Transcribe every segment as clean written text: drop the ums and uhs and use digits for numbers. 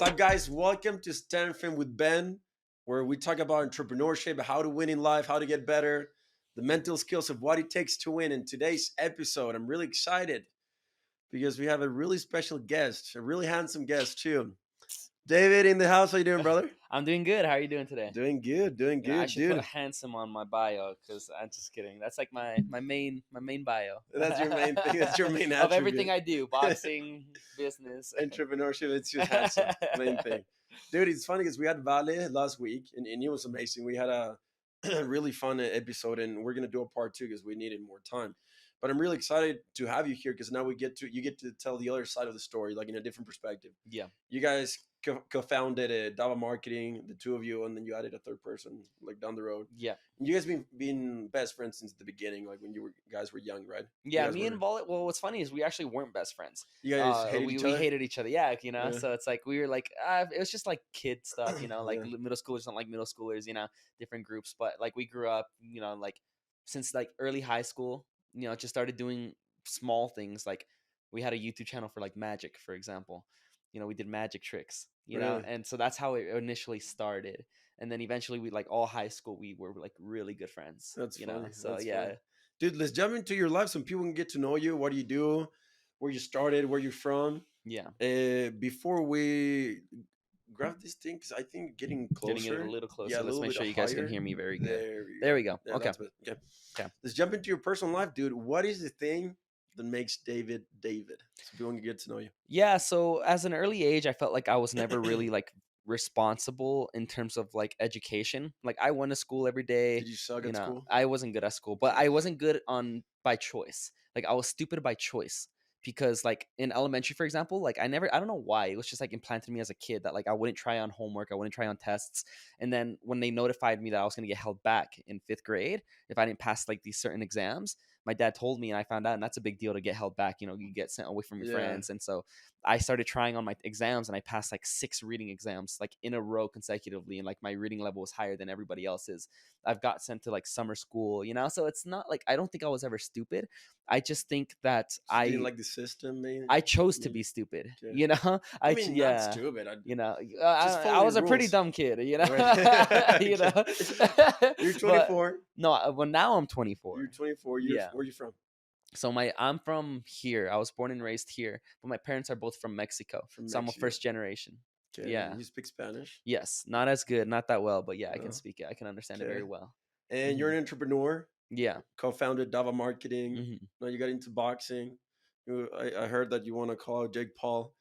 up, guys? Welcome to Stand Firm with Ben, where we talk about entrepreneurship, how to win in life, how to get better, the mental skills of what it takes to win. In today's episode, I'm really excited because we have a really special guest, a really handsome guest too. David in the house. How you doing, brother? I'm doing good. How are you doing today? Doing I good, should put dude. handsome on my bio because I'm just kidding. That's like my main bio. That's your main thing. That's your main Of everything attribute. I do, boxing, business. Entrepreneurship. It's just handsome. Main thing, dude. It's funny because we had Vale last week, and it was amazing. We had a really fun episode, and we're gonna do a part two because we needed more time. But I'm really excited to have you here because now you get to tell the other side of the story, like in a different perspective. Yeah. You guys co-founded Dava Marketing, the two of you, and then you added a third person like down the road. Yeah. And you guys been best friends since the beginning, like when guys were young, right? Yeah, You guys me and Volley. Well, what's funny is we actually weren't best friends. you guys hated we each we other. hated each other. Yeah, Yeah. So it's like we were like it was just like kid stuff, like Yeah. middle schoolers don't like middle schoolers, different groups. But like we grew up, like since like early high school, just started doing small things. Like we had a YouTube channel for like magic, for example. We did magic tricks, Really? and so that's how it initially started. And then eventually we like all high school we were like really good friends, That's funny. So That's yeah. funny. Dude, let's jump into your life so people can get to know you. What do you do? Where you started? Where you're from? Yeah. Before we grab this thing, because I think getting Getting it a closer. little closer. Yeah, a Let's little make bit sure you guys can higher. hear me very good. There we There go. we go. Yeah, Okay. that's better. Okay. Okay. Let's jump into your personal life, dude. What is the thing that makes David David? So people can get to know you. Yeah, so as an early age, I felt like I was never really like responsible in terms of like education. Like I went to school every day. Did you suck at school? I wasn't good at school, but I wasn't good on by choice. Like I was stupid by choice because like in elementary, for example, like I don't know why. It was just like implanted in me as a kid that like I wouldn't try on homework, I wouldn't try on tests. And then when they notified me that I was going to get held back in 5th grade if I didn't pass like these certain exams, my dad told me and I found out, and that's a big deal to get held back. You get sent away from your Yeah. friends. And so I started trying on my exams and I passed like 6 reading exams like in a row consecutively. And like my reading level was higher than everybody else's. I've got sent to like summer school, so it's not like I don't think I was ever stupid. I just think that So you didn't like the system, man. I chose to be stupid, Yeah. I mean, not yeah. stupid. I was a pretty rules. dumb kid, Right. You're 24. But, no, well now I'm 24. You're 24. Yeah. Where you from? So I'm from here. I was born and raised here, but my parents are both from Mexico. So I'm a Mexico. first generation. Okay. Yeah. You speak Spanish? Yes, not as good, not that well, but yeah, I No. can speak it. I can understand it Okay. very well. And you're an entrepreneur. Yeah. Co-founded Dava Marketing. Mhm. Now you got into boxing. I heard that you want to call out Jake Paul.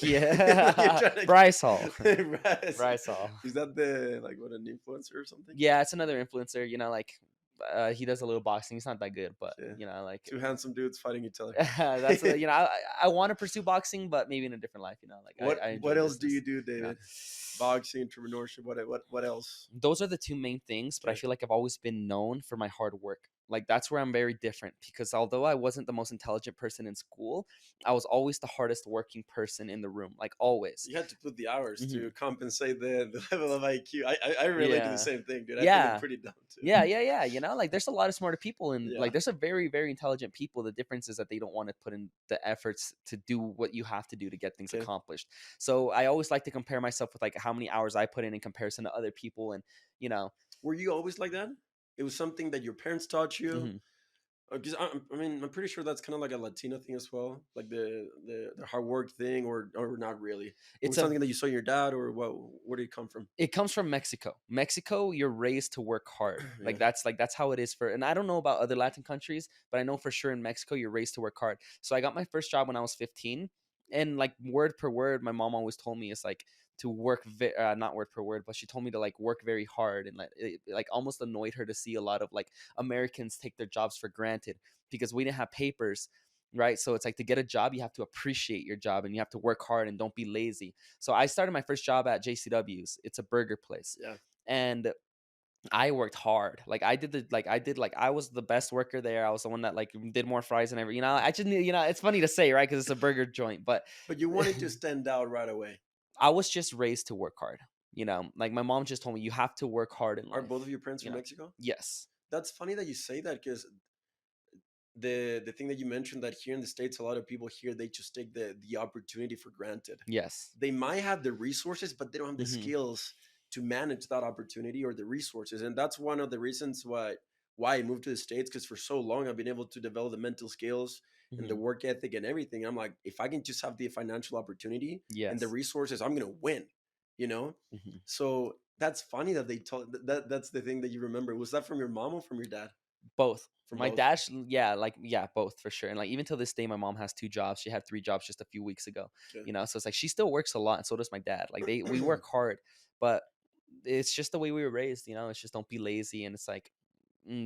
Yeah. Bryce Hall. Bryce. Bryce Hall. Is that an influencer or something? Yeah, it's another influencer. Like he does a little boxing. He's not that good, but Yeah. like two handsome dudes fighting each other. that's I want to pursue boxing, but maybe in a different life. Like what else do you do, David? Boxing, entrepreneurship. What else? Those are the two main things, but I feel like I've always been known for my hard work. Like that's where I'm very different, because although I wasn't the most intelligent person in school, I was always the hardest working person in the room, like always. You had to put the hours to compensate the level of IQ. I relate to the same thing, dude. I Yeah. think I'm pretty dumb too. Yeah. Like there's a lot of smarter people, and Yeah. like there's a very, very intelligent people. The difference is that they don't want to put in the efforts to do what you have to do to get things accomplished. So I always like to compare myself with like how many hours I put in comparison to other people. And Were you always like that? It was something that your parents taught you? Because I'm pretty sure that's kind of like a Latino thing as well, like the hard work thing, or not really. It's something that you saw in your dad, or what? Where did it come from? It comes from Mexico. Mexico, you're raised to work hard. Like that's how it is and I don't know about other Latin countries, but I know for sure in Mexico you're raised to work hard. So I got my first job when I was 15, and like word per word, my mom always told me it's like to work not word per word, but she told me to like work very hard. And like it like almost annoyed her to see a lot of like Americans take their jobs for granted because we didn't have papers, right? So it's like to get a job you have to appreciate your job and you have to work hard and don't be lazy. So I started my first job at JCW's. It's a burger place. Yeah. And I worked hard. Like I was the best worker there. I was the one that like did more fries than ever. I just it's funny to say, right? Because it's a burger joint, but you wanted to stand out right away. I was just raised to work hard. Like my mom just told me you have to work hard in life. Are both of your parents from Mexico? Yes. That's funny that you say that, because the thing that you mentioned, that here in the States, a lot of people here, they just take the opportunity for granted. Yes. They might have the resources, but they don't have the Hmm. skills to manage that opportunity or the resources. And that's one of the reasons why I moved to the States, because for so long I've been able to develop the mental skills and the Hmm. work ethic and everything. I'm like, if I can just have the financial opportunity and the Yes. resources, I'm gonna win, you know? Hmm. So that's funny that they told that's the thing that you remember. Was that from your mom or from your dad? Both. From My both. dad, yeah, like yeah, both for sure. And like even till this day, my mom has two jobs. She had three jobs just a few weeks ago. Okay. So it's like she still works a lot, and so does my dad. Like we work hard, but it's just the way we were raised. It's just don't be lazy, and it's like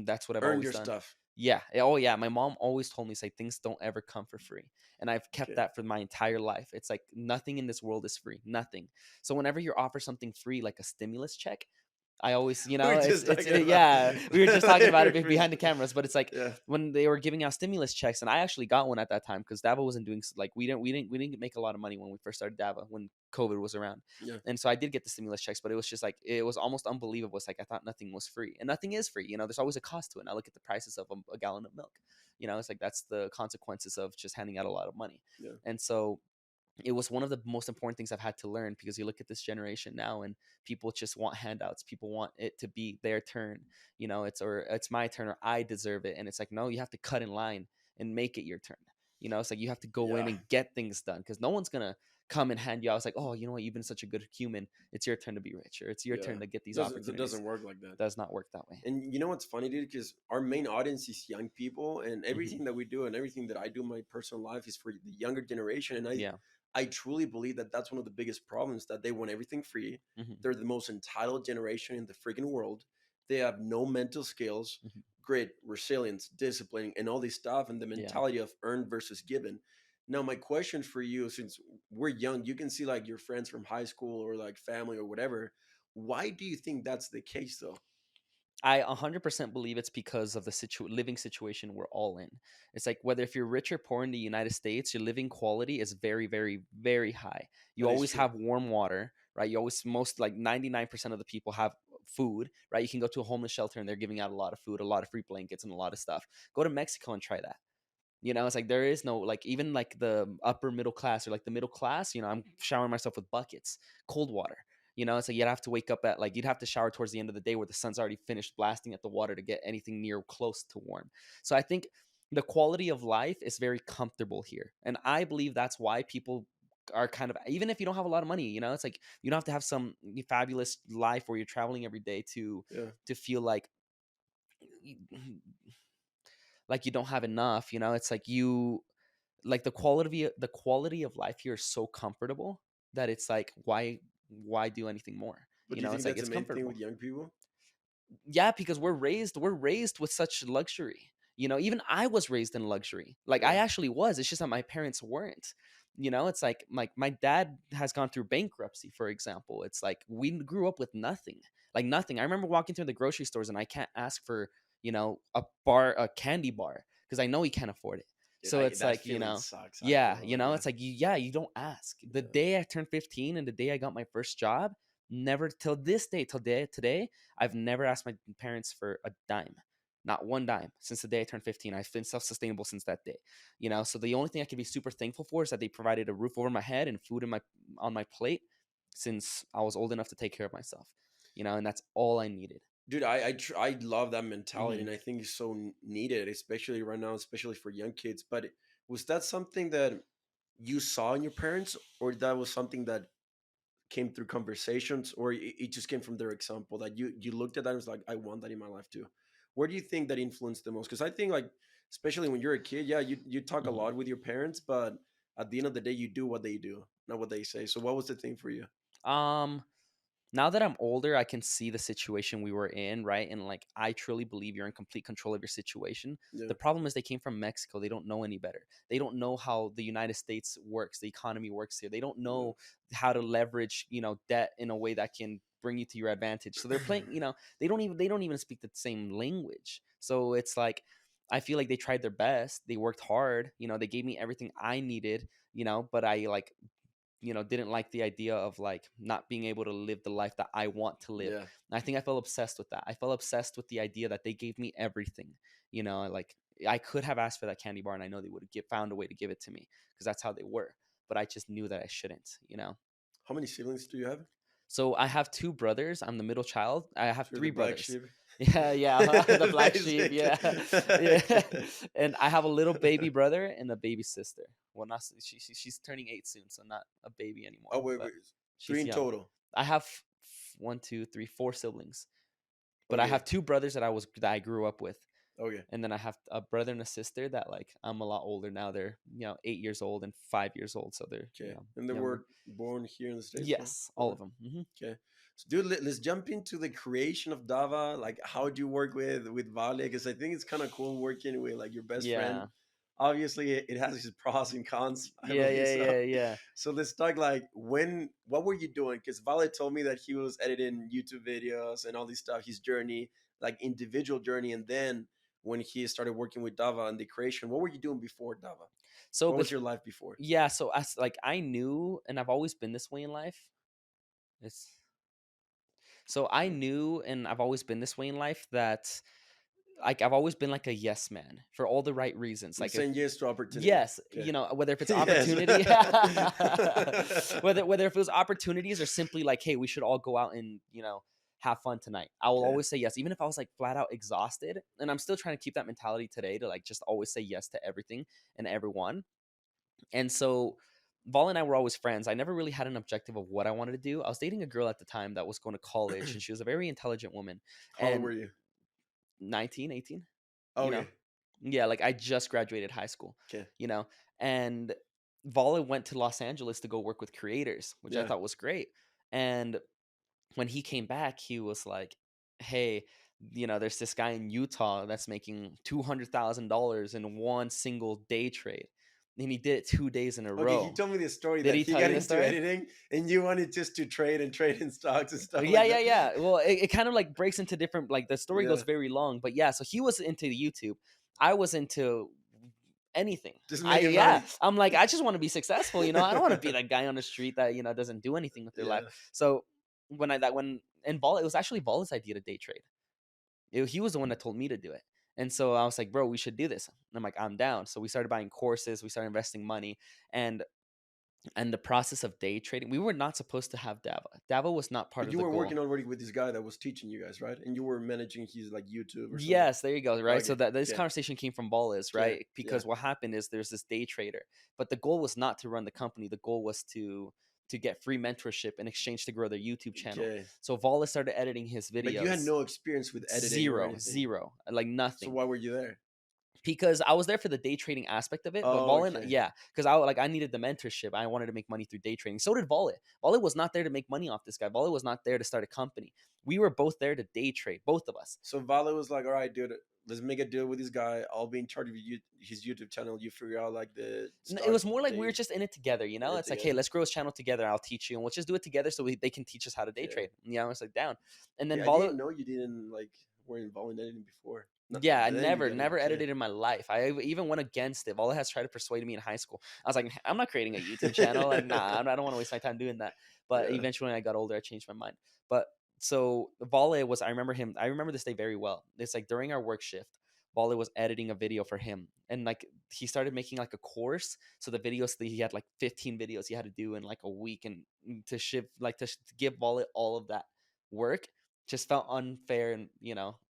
that's what I've Earn always your done. stuff. Yeah. Oh yeah. My mom always told me, it's like things don't ever come for free, and I've kept Okay. that for my entire life. It's like nothing in this world is free. Nothing. So whenever you're offered something free, like a stimulus check, I always, We were it's just talking about yeah. We were just talking about it free behind the stuff. cameras, but it's like Yeah. when they were giving out stimulus checks, and I actually got one at that time because Dava wasn't doing like we didn't make a lot of money when we first started Dava when COVID was around, Yeah. and so I did get the stimulus checks, but it was just like it was almost unbelievable. It's like I thought nothing was free, and nothing is free. There's always a cost to it. And I look at the prices of a gallon of milk. It's like that's the consequences of just handing out a lot of money, Yeah. and so it was one of the most important things I've had to learn because you look at this generation now and people just want handouts. People want it to be their turn. It's my turn or I deserve it. And it's like, no, you have to cut in line and make it your turn. It's like you have to go in Yeah. and get things done because no one's going to come and hand you out. It's like, oh, you know what? You've been such a good human. It's your turn to be rich or it's your Yeah. turn to get these It opportunities. doesn't work like that. Does not work that way. And you know what's funny, dude? Because our main audience is young people, and Hmm. everything that we do and everything that I do in my personal life is for the younger generation. And I, Yeah. I truly believe that that's one of the biggest problems, that they want everything free. Hmm. They're the most entitled generation in the freaking world. They have no mental skills, Hmm. grit, resilience, discipline, and all this stuff, and the Yeah. mentality of earned versus given. Now, my question for you, since we're young, you can see like your friends from high school or like family or whatever. Why do you think that's the case, though? I 100% believe it's because of the living situation we're all in. It's like whether if you're rich or poor in the United States, your living quality is very, very, very high. You That is always true. have warm water, right? You always, most like 99% of the people have food, right? You can go to a homeless shelter and they're giving out a lot of food, a lot of free blankets, and a lot of stuff. Go to Mexico and try that. It's like there is no like even like the upper middle class or like the middle class. I'm showering myself with buckets, cold water. It's like you'd have to wake up at like you'd have to shower towards the end of the day where the sun's already finished blasting at the water to get anything near close to warm. So I think the quality of life is very comfortable here, and I believe that's why people are kind of, even if you don't have a lot of money, it's like you don't have to have some fabulous life where you're traveling every day to Yeah. feel like you don't have enough. It's like you like the quality of life here is so comfortable that it's like why do anything more. But do you think It's like that's the it's main thing with comfortable. young people? Yeah, because we're raised with such luxury. Even I was raised in luxury. Like I Yeah. actually was. It's just that my parents weren't. It's like my dad has gone through bankruptcy, for example. It's like we grew up with nothing. Like nothing. I remember walking through the grocery stores and I can't ask for, a candy bar because I know he can't afford it. Yeah, So it's that like, feeling sucks. I yeah, feel like, yeah. it's like you don't ask. The Yeah. day I turned 15 and the day I got my first job, never till this day, till today, I've never asked my parents for a dime, not one dime since the day I turned 15. I've been self sustainable since that day. So the only thing I can be super thankful for is that they provided a roof over my head and food on my plate since I was old enough to take care of myself. And that's all I needed. Dude, I love that mentality, Hmm. and I think it's so needed, especially right now, especially for young kids. But was that something that you saw in your parents, or that was something that came through conversations, or it just came from their example, that you looked at that and was like, I want that in my life too? Where do you think that influenced the most? Because I think, like, especially when you're a kid, yeah, you talk a Hmm. lot with your parents, but at the end of the day, you do what they do, not what they say. So what was the thing for you? Um, Now that I'm older, I can see the situation we were in, right? And like, I truly believe you're in complete control of your situation. Yeah. The problem is they came from Mexico. They don't know any better. They don't know how the United States works, the economy works here. They don't Yeah. know how to leverage, debt in a way that can bring you to your advantage. So they're playing, they don't even speak the same language. So it's like, I feel like they tried their best. They worked hard. They gave me everything I needed, but I like didn't like the idea of like not being able to live the life that I want to live. Yeah. And I think I felt obsessed with that. I felt obsessed with the idea that they gave me everything. Like I could have asked for that candy bar, and I know they would have found a way to give it to me because that's how they were. But I just knew that I shouldn't, you know. How many siblings do you have? So I have two brothers. I'm the middle child. I have So you're the three black brothers. sheep. Yeah, yeah, the black sheep. Basically. Yeah, yeah. And I have a little baby brother and a baby sister. Well, not she's turning 8 soon, so not a baby anymore, Oh wait, but wait. Three she's in young. total. I have one, two, three, four siblings, but I Okay. have two brothers that I grew up with, Okay. and then I have a brother and a sister that like I'm a lot older now. They're 8 years old and 5 years old, so they're Okay. And they younger. were born here in the States, yeah? Yes, all Okay. of them. Okay. So, dude, let's jump into the creation of Dava. Like, how do you work with Vale? Because I think it's kind of cool working with like your best friend. Yeah, Obviously, it has its pros and cons. I yeah, believe yeah, so. yeah, yeah. So let's talk like what were you doing? Because Vale told me that he was editing YouTube videos and all this stuff, his journey, like individual journey, and then when he started working with Dava and the creation, what were you doing before Dava? So, What was your life before? yeah, so as like I knew, and I've always been this way in life. It's so I knew, and I've always been this way in life that like I've always been like a yes man for all the right reasons. You're Like if saying yes to opportunity. yes, Okay. whether if it's Yes. opportunity, whether if it was opportunities or simply like, hey, we should all go out and have fun tonight. I will Okay. always say yes, even if I was like flat out exhausted. And I'm still trying to keep that mentality today to like just always say yes to everything and everyone. And so Val and I were always friends. I never really had an objective of what I wanted to do. I was dating a girl at the time that was going to college, and she was a very intelligent woman. How old And were you? 19, 18, you know? Okay. Yeah, like I just graduated high school, Okay. you know? And Vala went to Los Angeles to go work with creators, which I Yeah. thought was great. And when he came back, he was like, hey, there's this guy in Utah that's making $200,000 in one single day trade. And he did it 2 days in a Okay, he row. told me the story Did that he he tell got you the into story? editing and you wanted just to trade and trade in stocks and stuff Yeah, like yeah, that. yeah. Well, it kind of like breaks into different, like the story Yeah. goes very long, but yeah, so he was into YouTube. I was into anything. Just I making Yeah, money. I'm like I just want to be successful, I don't want to be that guy on the street that, doesn't do anything with their life. Yeah. So when and Ball, it was actually Ball's idea to day trade. He was the one that told me to do it. And so I was like, bro, we should do this. And I'm like, I'm down. So we started buying courses, we started investing money, and the process of day trading, we were not supposed to have Dava. Dava was not part But of you the were goal. working already with this guy that was teaching you guys, right? And you were managing his like YouTube or something. Yes, there you go. Right. So Okay. that this Okay. conversation came from Ballas, Okay. right? Yeah. Because what happened is there's this day trader, but the goal was not to run the company. The goal was to get free mentorship in exchange to grow their YouTube channel. Okay. So Vala started editing his But you had videos. no experience with editing or Zero, anything. zero, like So nothing. why were you there? Because I was there for the day trading aspect of it, but Oh, Volin, okay. yeah, because I needed the mentorship. I wanted to make money through day trading. So did Volley. Volley was not there to make money off this guy. Volley was not there to start a company. We were both there to day trade, both of us. So Vale was like, all right, dude, let's make a deal with this guy. I'll be in charge of his YouTube channel. You figure out like the It stock was more like we were day just in it together, It's like, hey, together. let's grow his channel together. I'll teach you, and we'll just do it together so they can teach us how to day Okay. trade. It's like down, and then Okay, I Volley. didn't know you didn't like were involved in editing before. Not, Yeah, I then you never, got it. never Okay. edited in my life. I even went against it. Vala has tried to persuade me in high school. I was like, I'm not creating a YouTube channel. Like, nah, I don't want to waste my time doing that. But Yeah. eventually, when I got older, I changed my mind. But so Vala was, I remember him. I remember this day very well. It's like during our work shift, Vala was editing a video for him, and like he started making like a course. So the videos that he had like 15 videos he had to do in like a week, and to ship like to give Vala all of that work just felt unfair and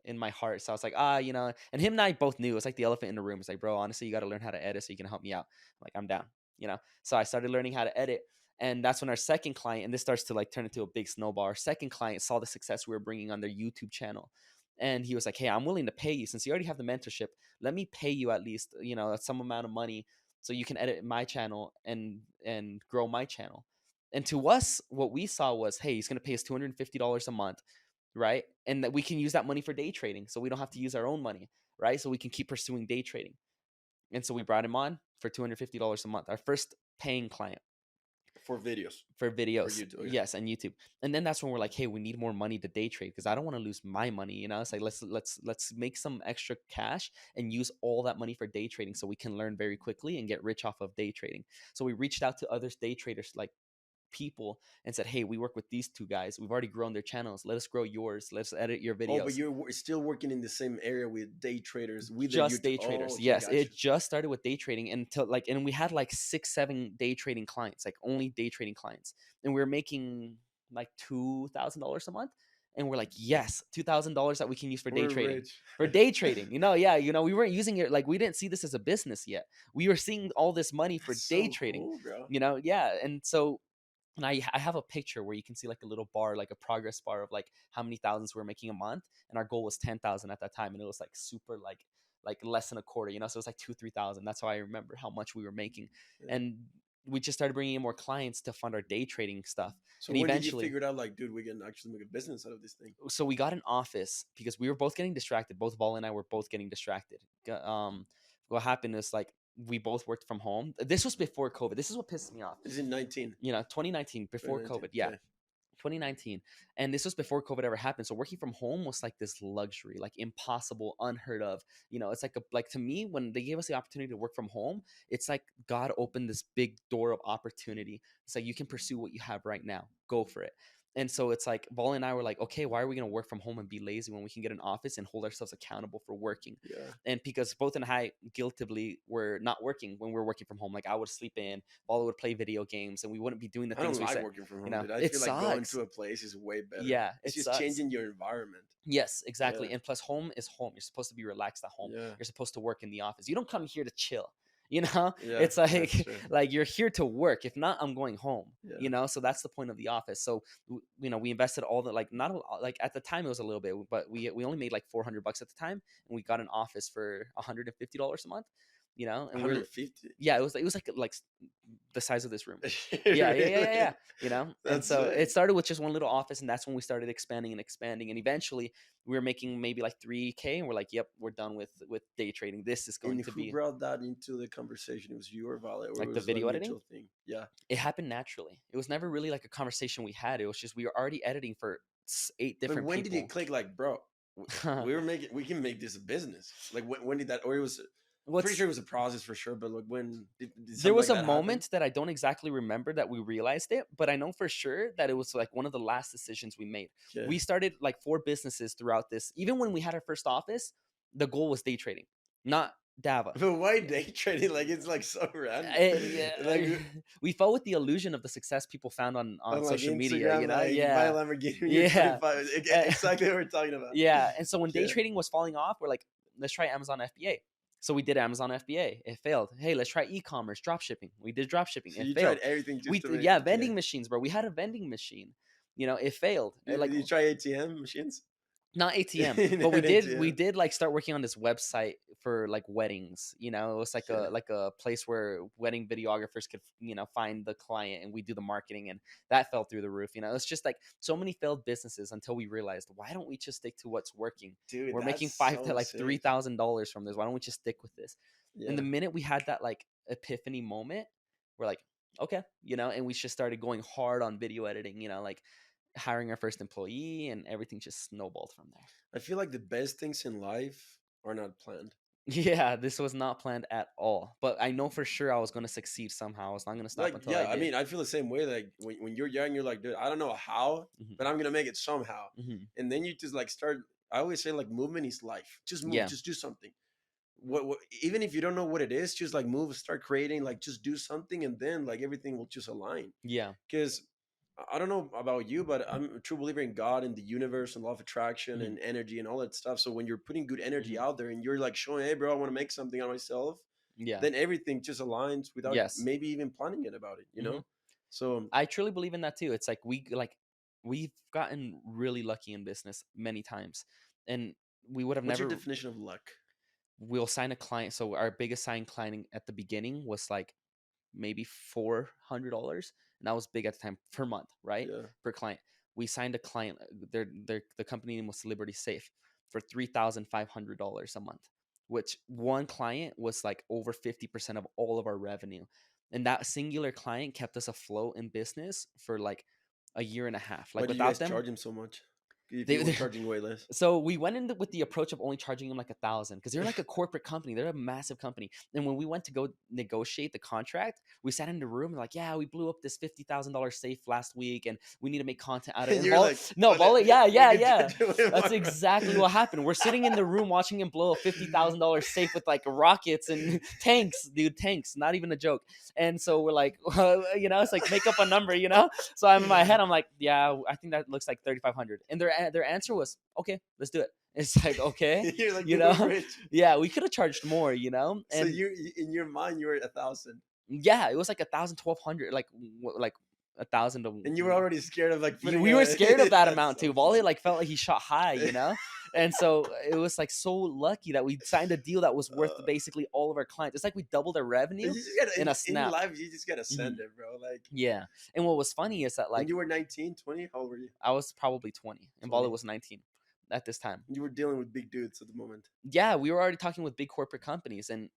in my heart. So I was like, and him and I both knew it was like the elephant in the room. It's like, bro, honestly, you got to learn how to edit so you can help me out. I'm like, I'm down. So I started learning how to edit, and that's when our second client, and this starts to like turn into a big snowball. Our second client saw the success we were bringing on their YouTube channel, and he was like, hey, I'm willing to pay you since you already have the mentorship. Let me pay you at least some amount of money so you can edit my channel and grow my channel. And to us, what we saw was, hey, he's going to pay us $250 a month, right? And that we can use that money for day trading, so we don't have to use our own money, right? So we can keep pursuing day trading. And so we brought him on for $250 a month, our first paying client For videos. for For videos. YouTube. Okay. Yes, and YouTube. And then that's when we're like, hey, we need more money to day trade because I don't want to lose my money. It's like let's make some extra cash and use all that money for day trading so we can learn very quickly and get rich off of day trading. So we reached out to other day traders like people and said, hey, we work with these two guys, we've already grown their channels, let us grow yours, let's edit your Oh, but videos. you're still working in the same area with day traders with the Just YouTube. day Oh, traders, okay, yes, gotcha. it just started with day trading until like, and we had like 6 7 day trading clients, like only day trading clients, and we were making like $2,000 a month, and we're like, yes, $2,000 that we can use for day We're trading. rich. For day trading, yeah, we weren't using it, like we didn't see this as a business yet, we were seeing all this money for That's day so trading, cool, bro. yeah. And so, and I have a picture where you can see like a little bar, like a progress bar of like how many thousands we are making a month, and our goal was 10,000 at that time, and it was like super like less than a quarter, so it was like 2 3,000. That's how I remember how much we were making, Yeah. and we just started bringing in more clients to fund our day trading stuff, So and when did you eventually, figure it out? Like, dude, we can actually make a business out of this thing. so we got an office because we were both getting distracted. Both Ball and I were both getting distracted. What happened is like we both worked from home. This was before COVID. This is what pissed me off. This is in 19. 2019, before 2019. COVID. Yeah, Okay. 2019, and this was before COVID ever happened, so working from home was like this luxury, like impossible, unheard of. It's like to me, when they gave us the opportunity to work from home, it's like God opened this big door of opportunity. It's like, you can pursue what you have right now, go for it. And so it's like Ball and I were like, okay, why are we going to work from home and be lazy when we can get an office and hold ourselves accountable for working? Yeah. And because both and I guiltily were not working when we were working from home, like I would sleep in, Ball would play video games, and we wouldn't be doing the I don't things we like said. working from home, dude. I It feel like going sucks. to a place is way better. Yeah, It's it just sucks. changing your environment. Yes, Yeah. exactly. And plus, home is home. You're supposed to be relaxed at home. Yeah. You're supposed to work in the office. You don't come here to chill. You know, Yeah. it's That's like true. like you're here to work. If not, I'm going home. Yeah. So that's the point of the office. So we invested all the, like, not like at the time it was a little bit, but we only made like $400 at the time, and we got an office for $150 a month. And we're 150. yeah, it was like the size of this room. Yeah, yeah, yeah, yeah, Really? yeah. And That's so sick. it started with just one little office, and that's when we started expanding and expanding, and eventually we were making maybe like 3K, and we're like, yep, we're done with day trading. This is going And to who be brought that into the conversation? It was you or Vale, or it like the was a video editing. mutual thing? Yeah. It happened naturally. It was never really like a conversation we had. It was just we were already editing for 8 But different when did it people. click? Like, bro, we can make this a business. Like, when did that? Or it was pretty What's sure it was a process for sure. But like, when did There something was like a that happen? moment that I don't exactly remember that we realized it, but I know for sure that it was like one of the last decisions we made. Okay. We started like 4 businesses throughout this. Even when we had our first office, the goal was day trading, not Dava. But why day trading? Like, it's like so random. Yeah, Like, we fell with the illusion of the success people found on on like social media. Instagram, like buy a Yeah, Lamborghini when you're yeah, 25. uh, Exactly what we're talking about. yeah. And so when day Okay. trading was falling off, we're like, let's try Amazon FBA. So we did Amazon FBA. It failed. Hey, let's try e-commerce, drop shipping. We did drop shipping. So It you tried failed. everything We just to make. Yeah, Okay. vending machines, bro. We had a vending machine. It failed. Did Like, you try ATM machines? not ATM, You but we had did we ATM. did like start working on this website for like weddings. It was like Okay. a place where wedding videographers could find the client, and we do the marketing, and that fell through the roof. It's just like so many failed businesses until we realized, why don't we just stick to what's working? Dude, We're that's making five to so like three sick. thousand dollars from this. Why don't we just stick with this? And the Yeah. minute we had that like epiphany moment, we're like, okay, and we just started going hard on video editing. Like hiring our first employee, and everything just snowballed from there. I feel like the best things in life are not planned. Yeah, this was not planned at all. But I know for sure I was going to succeed somehow. I was not going to stop Like, until I yeah, I did. mean, I feel the same way. Like when you're young, you're like, dude, I don't know how, Hmm. but I'm gonna make it somehow. Hmm. And then you just like start. I always say like movement is life. Just move, Yeah. just do something. What even if you don't know what it is, just like move, start creating, like just do something, and then like everything will just align. Yeah. Because I don't know about you, but I'm a true believer in God and the universe and law of attraction Hmm. and energy and all that stuff. So when you're putting good energy Hmm. out there and you're like showing, hey, bro, I want to make something on myself, Yeah. then everything just aligns without Yes. maybe even planning it about it, you Hmm. know? So I truly believe in that too. It's like we've gotten really lucky in business many times, and we would have what's your never. definition of luck? We'll sign a client. So our biggest signed client at the beginning was like maybe $400, and that was big at the time, per month, right? Yeah. Per client. We signed a client. The company name was Liberty Safe, for $3,500 a month, which one client was like over 50% of all of our revenue, and that singular client kept us afloat in business for like a year and a half. Why Like do you without guys them, charge him so much? if you They, were charging way less. so we went in with the approach of only charging them like 1,000 because they're like a corporate company. They're a massive company. And when we went to go negotiate the contract, we sat in the room and like, yeah, we blew up this $50,000 safe last week, and we need to make content out of it. And And you're like, No, "Well, Yeah, we yeah, could yeah. do it That's more." exactly what happened. We're sitting in the room watching him blow a $50,000 safe with like rockets and tanks, dude, tanks. Not even a joke. And so we're like, it's like make up a number. So I'm in my head, I'm like, yeah, I think that looks like 3,500. And their answer was, okay, let's do it. It's like, okay, You're like, you "We're know, rich." yeah, we could have charged more, So and you in your mind you were at 1,000, yeah, it was like 1,000, 1,200, like 1,000 to. and you were already scared of like putting. We were scared of that That's amount so too. Wally funny. like felt like he shot high. And so it was like so lucky that we signed a deal that was worth Uh, basically all of our clients. It's like we doubled our you revenue just gotta in a in snap. life. You just gotta Mhm. send it, bro. Like Yeah. And what was funny is that when like you were 19, 20, how old were you? I was probably 20 and Wally 20. was 19 at this time. You were dealing with big dudes at the moment. Yeah, we were already talking with big corporate companies, and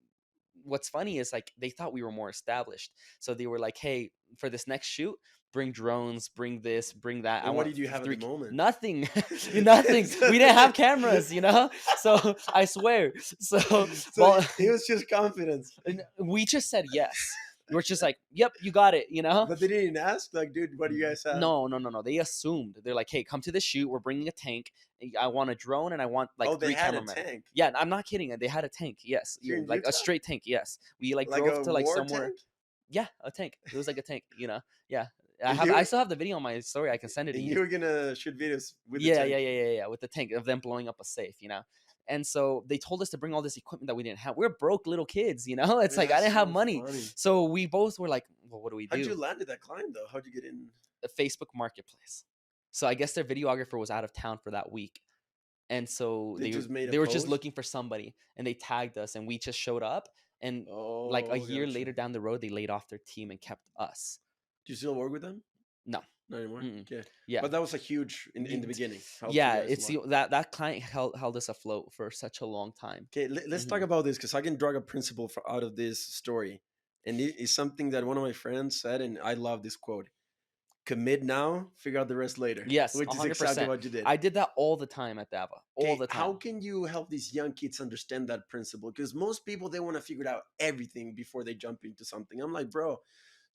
what's funny is like they thought we were more established, so they were like, hey, for this next shoot, bring drones, bring this, bring that. I And what want did you have at the three moment? nothing. Nothing. We didn't have cameras, so I swear. So So well, it was just confidence. we just said yes. We're just like, yep, you got it. But they didn't ask, like, dude, what do you guys have? No, no, no, no. They assumed. They're like, hey, come to the shoot. We're bringing a tank. I want a drone and I want like Oh, they three had a cameramen. tank. Yeah, I'm not kidding. They had a tank. Yes, Here in like a Utah? straight tank. Yes, we like Like drove a to like war somewhere. tank? Yeah, a tank. It was like a tank. Yeah. And I still have the video on my story. I can send it to and you. you were gonna shoot videos with the Yeah, tank. yeah, with the tank of them blowing up a safe. And so they told us to bring all this equipment that we didn't have. We're broke little kids. It's like I That's didn't have so money. funny. So we both were like, well, what do we How'd do? you land at that climb though? How'd you get in? A Facebook Marketplace. So I guess their videographer was out of town for that week. And so They just made a they were just post? looking for somebody, and they tagged us, and we just showed up, and like a Oh, year gotcha. later down the road they laid off their team and kept us. Do you still work with them? No. Not anymore. Mm-mm. Okay. Yeah. But that was a huge in the beginning. Helped you Yeah, guys it's a lot. that client held us afloat for such a long time. Okay, let's talk Mhm. about this because I can drag a principle out of this story, and it is something that one of my friends said, and I love this quote: "Commit now, figure out the rest later." Yes, Which is exactly 100%. what you did. I did that all the time at Dava. All Okay, the time. how can you help these young kids understand that principle? Because most people they want to figure out everything before they jump into something. I'm like, bro,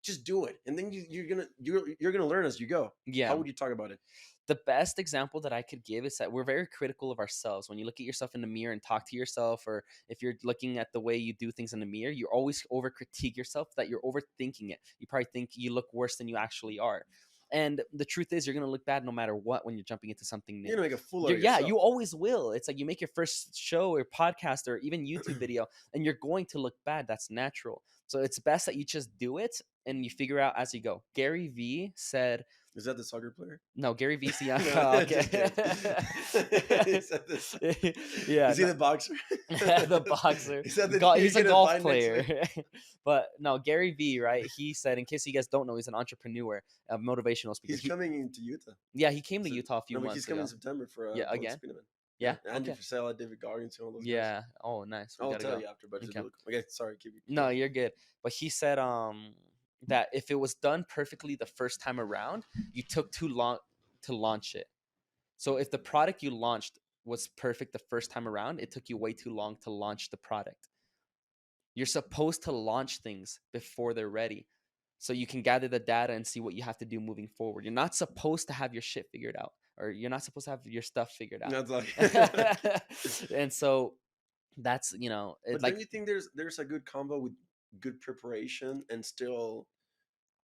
just do it, and then you're gonna learn as you go. Yeah. How would you talk about it? The best example that I could give is that we're very critical of ourselves. When you look at yourself in the mirror and talk to yourself, or if you're looking at the way you do things in the mirror, you always over critique yourself, that you're overthinking it. You probably think you look worse than you actually are. And the truth is, you're going to look bad no matter what when you're jumping into something new. You're gonna make a fool of Yeah, yourself. you always will. It's like you make your first show or podcast or even YouTube video, and you're going to look bad. That's natural. So it's best that you just do it and you figure out as you go. Gary Vee said, Is that the soccer player? no, Gary Vee. No, Okay. just kidding. Yeah, Is he the boxer? the boxer. Is that the He's you're a gonna golf find next week? player. But no, Gary Vee, right? He said, in case you guys don't know, he's an entrepreneur, a motivational speaker. He's coming into Utah. Yeah, he came to So- Utah a few No, but months he's coming in ago. September for Yeah, Going again? Spinnerman. Yeah. Andy Okay. Frisella, David Goggins, and all those guys. Yeah. Oh, nice. We I'll gotta tell go. you after, but just Okay. look. Okay, sorry, keep. No, you're good. But he said that if it was done perfectly the first time around, you took too long to launch it. So if the product you launched was perfect the first time around, it took you way too long to launch the product. You're supposed to launch things before they're ready, so you can gather the data and see what you have to do moving forward. You're not supposed to have your shit figured out, or you're not supposed to have your stuff figured out. Not like. And so that's But like don't you think there's a good combo with good preparation and still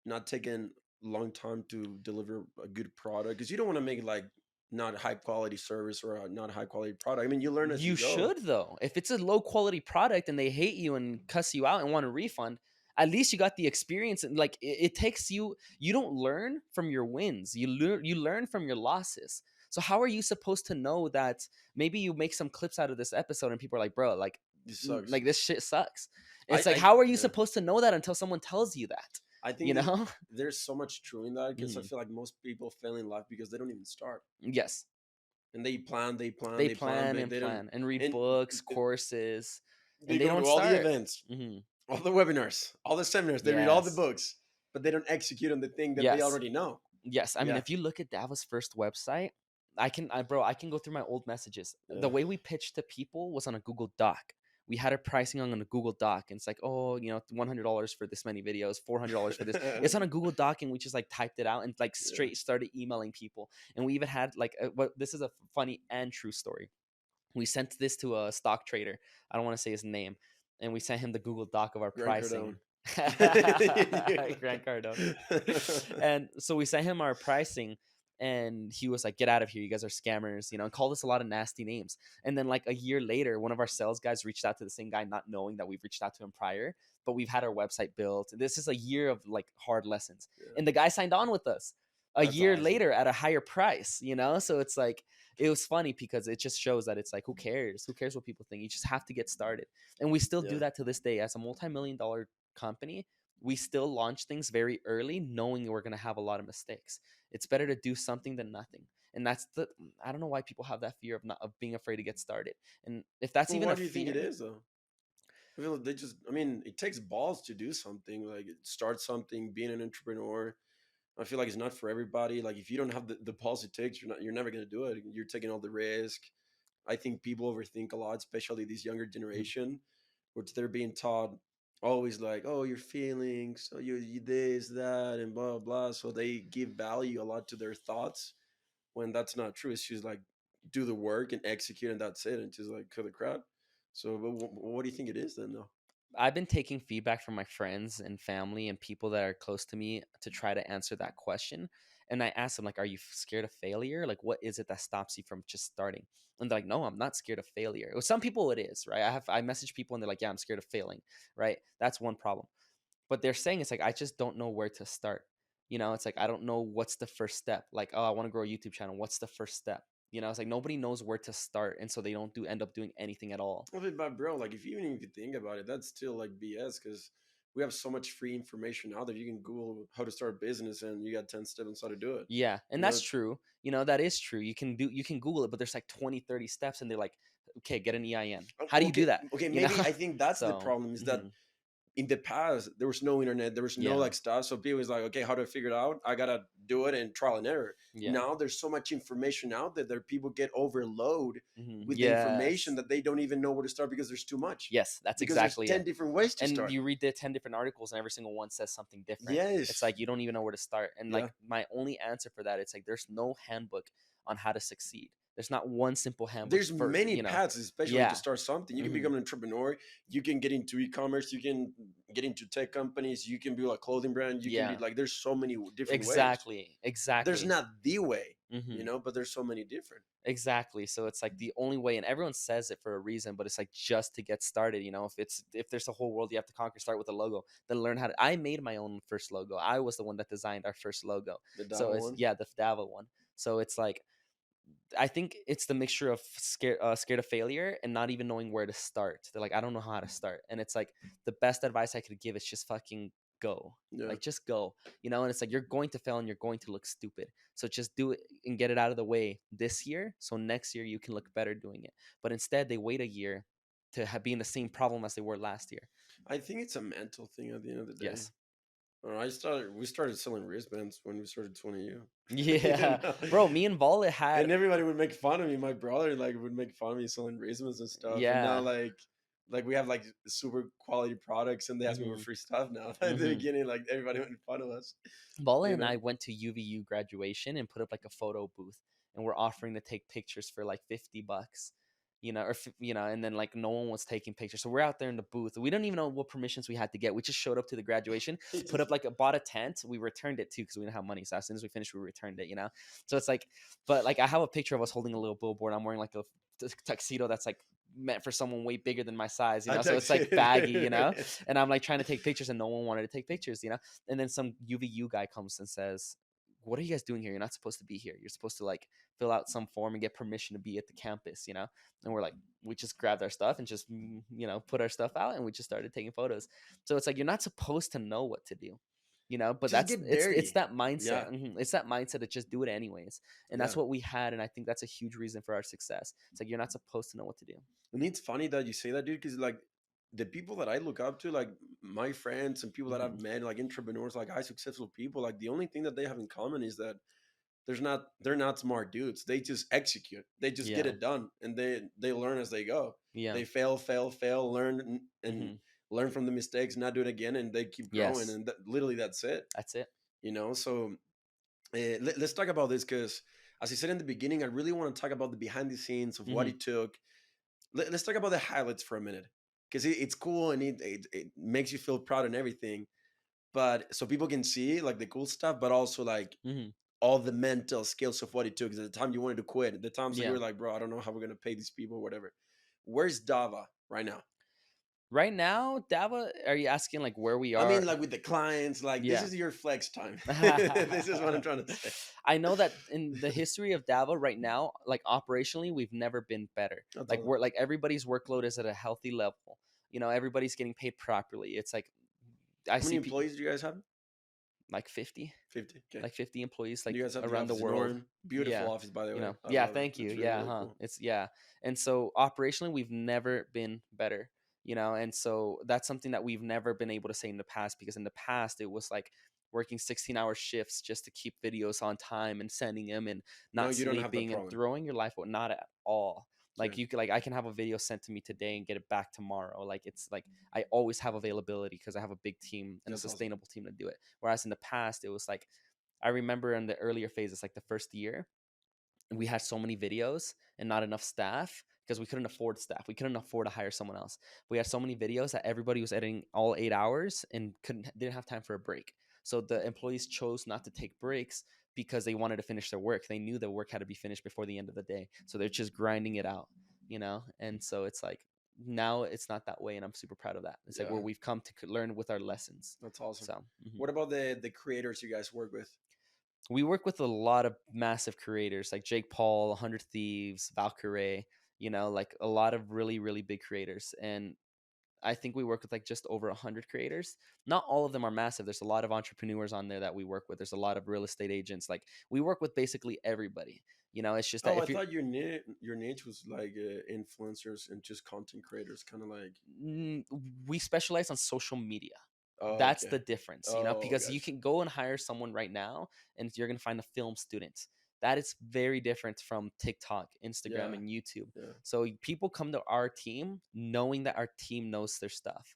not taking long time to deliver a good product? Because you don't want to make like not high quality service or not high quality product. I mean, you learn as you you go. should, though. If it's a low quality product and they hate you and cuss you out and want a refund, at least you got the experience. And like it takes you don't learn from your wins, you learn from your losses. So how are you supposed to know that maybe you make some clips out of this episode and people are like, bro, like This sucks. like this shit sucks? It's I- like, I- how are you yeah. supposed to know that until someone tells you that? I think You that know? there's so much true in that because I Mhm. feel like most people fail in life because they don't even start Yes. and they plan, They but plan and they don't. plan and read and books, th- courses, They and they go don't to all the start. events, Mhm. all the webinars, all the seminars. They read all the Yes. books, but they don't execute on the thing that they Yes. already know. Yes, I mean, Yeah. if you look at Dava's first website, I can go through my old messages. The Yeah. way we pitched to people was on a Google Doc. We had our pricing on a Google Doc, and it's like, oh, $100 for this many videos, $400 for this. It's on a Google Doc, and we just like typed it out and like Yeah. straight started emailing people. And we even had like, what this is a funny and true story. We sent this to a stock trader. I don't want to say his name, and we sent him the Google Doc of our Grant Cardone. pricing. Grant Cardone. And so we sent him our pricing, and he was like, "Get out of here! You guys are scammers," and called us a lot of nasty names. And then like a year later, one of our sales guys reached out to the same guy, not knowing that we've reached out to him prior. But we've had our website built. This is a year of like hard lessons, Yeah. and the guy signed on with us a That's year awesome. later at a higher price. So it's like it was funny because it just shows that it's like who cares what people think. You just have to get started, and we still do Yeah. that to this day as a multi-million-dollar company. We still launch things very early knowing we're going to have a lot of mistakes. It's better to do something than nothing. And that's the I don't know why people have that fear of not of being afraid to get started. And if that's Well, even why a do you think it fear, is though? I feel like they just, I mean, it takes balls to do something, like start something, being an entrepreneur. I feel like it's not for everybody. Like if you don't have the balls it takes, you're never gonna do it. You're taking all the risk. I think people overthink a lot, especially this younger mhm, generation, which they're being taught always like, oh, your feelings, oh, you this, that, and blah, blah. So they give value a lot to their thoughts when that's not true. It's just like do the work and execute, and that's it. And just like cut the crowd. So, but what do you think it is then, though? I've been taking feedback from my friends and family and people that are close to me to try to answer that question. And I asked them, like, are you scared of failure? Like, what is it that stops you from just starting? And they're like, no, I'm not scared of failure. With some people, it is, right? I message people and they're like, yeah, I'm scared of failing, right? That's one problem. But they're saying it's like, I just don't know where to start. It's like, I don't know what's the first step. Like, oh, I want to grow a YouTube channel. What's the first step? It's like nobody knows where to start. And so they don't end up doing anything at all. Well, but bro, like if you even if you think about it, that's still like BS because we have so much free information out there. You can Google how to start a business, and you got 10 steps on how to do it. Yeah, and You that's know, true. That is true. You can Google it, but there's like 20, 30 steps and they're like, okay, get an EIN. How do you do okay, that? okay, You know? maybe I think that's the So, problem is that mhm, in the past there was no internet, there was no yeah, like stuff, so people was like, okay, how do I figure it out? I gotta do it and trial and error. yeah. Now there's so much information out there that people get overload with the information Yes. that they don't even know where to start because there's too much, Yes, that's because there's exactly 10 it. different ways to And start. you read the 10 different articles and every single one says something different. It's Yes. like you don't even know where to start. And Yeah. like my only answer for that, it's like there's no handbook on how to succeed. There's not one simple handbook There's for, many paths, especially to yeah. start something. You can hmm become an entrepreneur, you can get into e-commerce, you can get into tech companies, you can build a clothing brand, you can be Yeah. like, there's so many different ways. Exactly. There's Exactly. not the way, hmm but there's so many different. Exactly. So it's like the only way, and everyone says it for a reason, but it's like just to get started. If there's a whole world you have to conquer, start with a logo, then learn how to. I made my own first logo. I was the one that designed our first logo. The So Dava it's one. yeah, the Dava one. So it's like I think it's the mixture of scared of failure and not even knowing where to start. They're like, I don't know how to start, and it's like the best advice I could give is just fucking go. Yeah. Like just go, and it's like you're going to fail and you're going to look stupid. So just do it and get it out of the way this year, so next year you can look better doing it. But instead, they wait a year to be in the same problem as they were last year. I think it's a mental thing at the end of the day. Yes. We started selling wristbands when we started 20U. you Yeah, know? bro. Me and Volley had And everybody would make fun of me. My brother like would make fun of me selling wristbands and stuff. And now yeah. like we have like super quality products, and they ask me for hmm free stuff now. At the hmm beginning, like everybody made fun of us, Bala you and know. I went to UVU graduation and put up like a photo booth, and we're offering to take pictures for like $50, and then like no one was taking pictures, so we're out there in the booth. We don't even know what permissions we had to get. We just showed up to the graduation, It put just up like bought a tent. We returned it too because we didn't have money. So as soon as we finished, we returned it. So it's like, but like I have a picture of us holding a little billboard. I'm wearing like a tuxedo that's like meant for someone way bigger than my size, I so it's like texted baggy, it. and I'm like trying to take pictures and no one wanted to take pictures. And then some UVU guy comes and says, what are you guys doing here? You're not supposed to be here. You're supposed to like fill out some form and get permission to be at the campus. And we're like, we just grabbed our stuff and just, put our stuff out and we just started taking photos. So it's like, you're not supposed to know what to do. But Just that's get it's dirty. that mindset. Yeah, It's that mindset to just do it anyways. And yeah. that's what we had. And I think that's a huge reason for our success. It's like, you're not supposed to know what to do. And it's funny that you say that, dude, because like the people that I look up to, like my friends and people that I've hmm met, like entrepreneurs, like high successful people, like the only thing that they have in common is that they're not smart dudes. They just execute. They just get Yeah. it done, and they learn as they go. Yeah. They fail, learn, and Hmm. learn from the mistakes, not do it again, and they keep growing. Yes. And literally, that's it. That's it. So let's talk about this because, as I said in the beginning, I really want to talk about the behind the scenes of what Hmm. it took. Let's talk about the highlights for a minute because it's cool and it makes you feel proud and everything. But so people can see like the cool stuff, but also like Hmm. all the mental skills of what it took. 'Cause at the time you wanted to quit, at the times that you Yeah. were like, bro, I don't know how we're gonna pay these people or whatever. Where's Dava right now? Right now, Dava, are you asking like where we I are? mean, like with the clients, like this Yeah. is your flex time. This is what I'm trying to say. I know that in the history of Dava right now, like operationally, we've never been better. That's Like all. we're like everybody's workload is at a healthy level. Everybody's getting paid properly. It's like I How many see employees do you guys have? like 50, 50. Okay. like 50 employees And you like guys have the around the office in world. Oran. Beautiful Yeah. office, by the way. I Yeah, love it. thank you. It's really, Yeah, really huh. cool. It's yeah. And so operationally we've never been better, and so that's something that we've never been able to say in the past, because in the past it was like working 16-hour shifts just to keep videos on time and sending them and No, not you don't have that sleeping and problem. throwing your life away. Not at all. Like Okay. you could, like I can have a video sent to me today and get it back tomorrow. Like it's like I always have availability because I have a big team and a That's awesome. sustainable team to do it. Whereas in the past it was like I remember in the earlier phases, like the first year, we had so many videos and not enough staff because we couldn't afford staff. We couldn't afford to hire someone else. We had so many videos that everybody was editing all 8 hours and didn't have time for a break. So the employees chose not to take breaks because they wanted to finish their work. They knew their work had to be finished before the end of the day. So they're just grinding it out, And so it's like now it's not that way, and I'm super proud of that. It's like Yeah, where we've come to learn with our lessons. that's awesome. So What about the creators you guys work with? we work with a lot of massive creators like Jake Paul, 100 Thieves, Valkyrie, like a lot of really, really big creators. And I think we work with like just over 100 creators. Not all of them are massive. There's a lot of entrepreneurs on there that we work with. There's a lot of real estate agents. Like we work with basically everybody. It's just that Oh, I if you're, thought your niche was like influencers and just content creators, kind of like. mm, we specialize on social media. Oh, That's okay. the difference, Oh, because you gotcha. can go and hire someone right now and you're going to find a film student. That is very different from TikTok, Instagram, Yeah, and YouTube. yeah. So people come to our team knowing that our team knows their stuff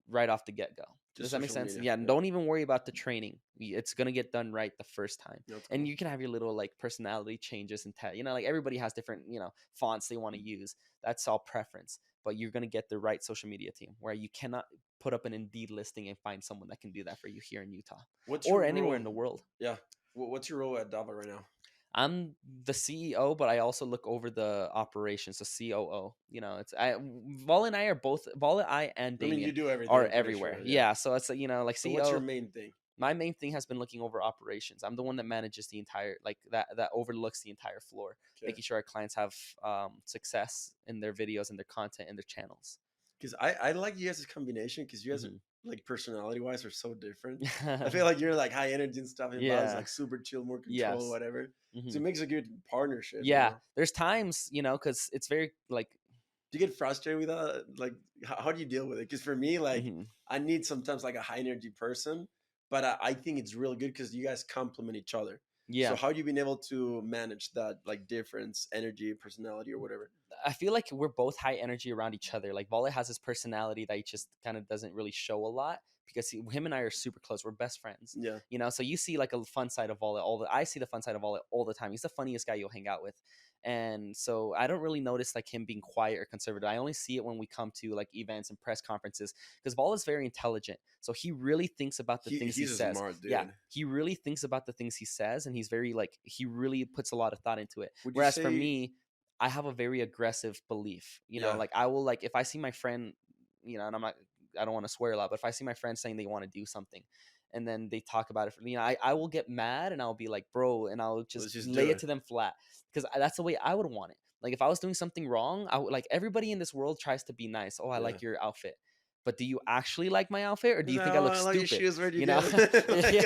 right off the get go. Does Just that make social sense? media. Yeah, Yeah, don't even worry about the training. It's gonna get done right the first time, that's and cool. you can have your little like personality changes and like everybody has different fonts they want to use. That's all preference, but you're gonna get the right social media team where you cannot put up an Indeed listing and find someone that can do that for you here in Utah What's your or anywhere in role? the world. Yeah. What's your role at Dava right now? I'm the CEO, but I also look over the operations, the COO. It's Val and I are both Val, I and I mean, you Damien do everything. are I'm pretty everywhere. sure. Yeah. Yeah, so it's like So, what's your CEO. main thing? My main thing has been looking over operations. I'm the one that manages the entire like that overlooks the entire floor, Okay. making sure our clients have success in their videos and their content and their channels. Because I like you guys' combination because you guys are Hmm. like personality wise are so different. I feel like you're like high energy and stuff, and Bob's Yeah. like super chill, more control, Yes. whatever. So Hmm. it makes a good partnership, you Yeah. know. There's times, because it's very like. Do you get frustrated with that? Like, how do you deal with it? Because for me, like, Mhm. I need sometimes like a high energy person, but I think it's really good because you guys complement each other. So Yeah. how have you been able to manage that like difference, energy, personality, or whatever? I feel like we're both high energy around each other. Like Vale has his personality that he just kind of doesn't really show a lot because him and I are super close. We're best friends. Yeah. So you see like a fun side of Vale I see the fun side of Vale all the time. He's the funniest guy you'll hang out with. And so I don't really notice like him being quiet or conservative. I only see it when we come to like events and press conferences because Vale is very intelligent. So he really thinks about the things he He's a says. smart Yeah, dude. he really thinks about the things he says, and he's very like he really puts a lot of thought into it. Would you Whereas for say? me, I have a very aggressive belief. Yeah. Like I will like if I see my friend, and I don't want to swear a lot, but if I see my friend saying they want to do something and then they talk about it for I will get mad and I'll be like, bro, and I'll just Let's just lay do it it. to them flat because that's the way I would want it. Like if I was doing something wrong, I would like everybody in this world tries to be nice. Oh, I Yeah. like your outfit. but do you actually like my outfit, or do He's you like, think I oh, look I like your stupid? shoes. Where'd you You know? get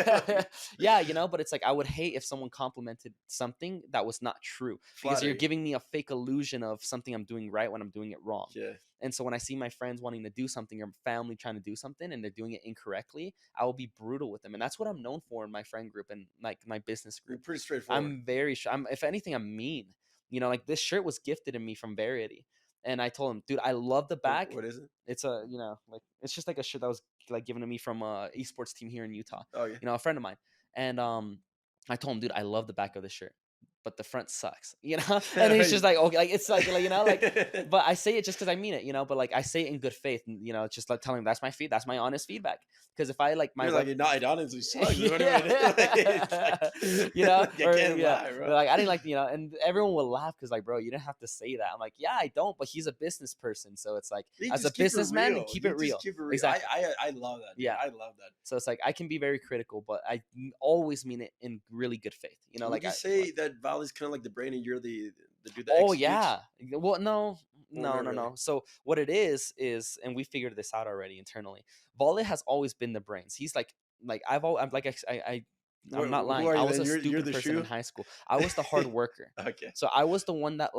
them? Yeah, Like, yeah, but it's like I would hate if someone complimented something that was not true, because you're flattery. giving me a fake illusion of something I'm doing right when I'm doing it wrong. Yeah. And so when I see my friends wanting to do something, or family trying to do something, and they're doing it incorrectly, I will be brutal with them. And that's what I'm known for in my friend group and like my business You're group. pretty straightforward. I'm very sure. If anything, I'm mean. Like this shirt was gifted to me from Variety, and I told him, dude, I love the back. What is it? It's a, like it's just like a shirt that was like given to me from a esports team here in Utah. Oh, yeah. A friend of mine, and I told him, dude, I love the back of the shirt, but the front sucks. And he's just like, okay, like it's like but I say it just because I mean it, but like I say it in good faith, and it's just like telling him that's my honest feedback. Because if I like my You're rep, like, no, it honestly sucks. What do I do? Like, it's yeah, like, I or can't yeah, lie, bro. but like I didn't like, and everyone will laugh because like, bro, you didn't have to say that. I'm like, yeah, I don't, but he's a business person, so it's like You as a just keep it businessman, real. keep You it just real. keep it real. Exactly. I love that, dude. Yeah. I love that. So it's like I can be very critical, but I always mean it in really good faith. Would Like you I say like. that Valley's kind of like the brain and you're the dude that Oh executes? yeah. Well, no, Well, no, not no, really. no. So what it is, and we figured this out already internally. Vale has always been the brains. He's like I'm like I'm not Who lying. are I you was then? a You're stupid the person in shoe. high school. I was the hard worker. Okay. So I was the one that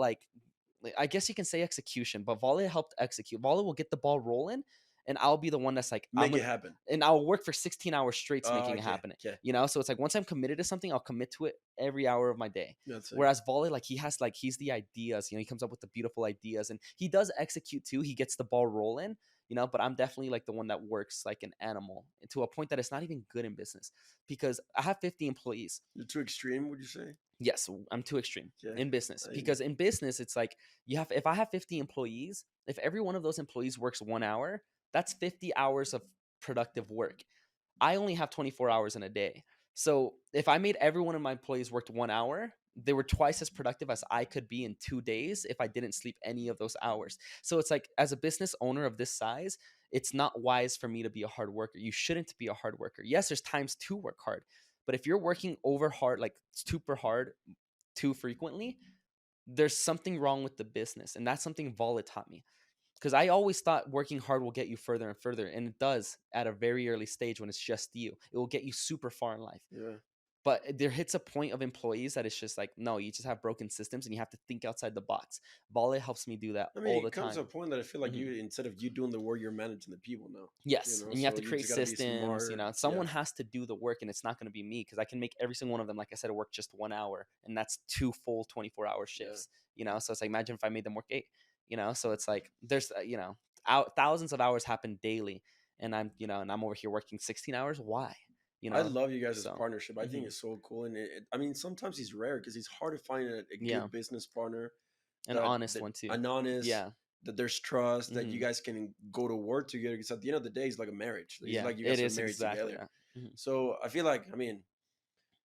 I guess you can say execution, but Volley helped execute. Volley will get the ball rolling, and I'll be the one that's like, I'm Make it gonna, happen. and I'll work for 16 hours straight to making it Okay. happen. Okay. So it's like once I'm committed to something, I'll commit to it every hour of my day. That's it. Whereas Volley, like he's the ideas. He comes up with the beautiful ideas, and he does execute too. He gets the ball rolling. But I'm definitely like the one that works like an animal to a point that it's not even good in business, because I have 50 employees. You're too extreme, would you say? Yes, I'm too extreme Yeah. in business, I, because in business it's like if I have 50 employees, if every one of those employees works 1 hour, that's 50 hours of productive work. I only have 24 hours in a day. So if I made every one of my employees worked 1 hour, they were twice as productive as I could be in 2 days if I didn't sleep any of those hours. So it's like, as a business owner of this size, it's not wise for me to be a hard worker. You shouldn't be a hard worker. Yes, there's times to work hard, but if you're working over hard, like super hard, too frequently, there's something wrong with the business. And that's something Vola taught me, because I always thought working hard will get you further and further, and it does at a very early stage when it's just you. It will get you super far in life. yeah. But there hits a point of employees that it's just like, no, you just have broken systems and you have to think outside the box. Volley helps me do that I mean, all the it comes to a time. point that I feel like Mhm. you, instead of you doing the work, you're managing the people now. Yes, and you have So to you create just got to be systems. smart. Yeah. Someone has to do the work, and it's not going to be me, because I can make every single one of them, like I said, work just 1 hour, and that's 2 full 24-hour Yeah. shifts. So it's like, imagine if I made them work 8. So it's like there's thousands of hours happen daily, and I'm over here working 16 hours. Why? I love you guys' So partnership. I think mhm. it's so cool, and I mean, sometimes it's rare because it's hard to find a Yeah, good business partner an honest that one too. an honest, Yeah. that there's trust, that you Hmm. guys can go to work together. Because at the end of the day, it's like a marriage. It's Yeah, like you it guys are is married exactly together. that. Mhm. So I feel like, I mean,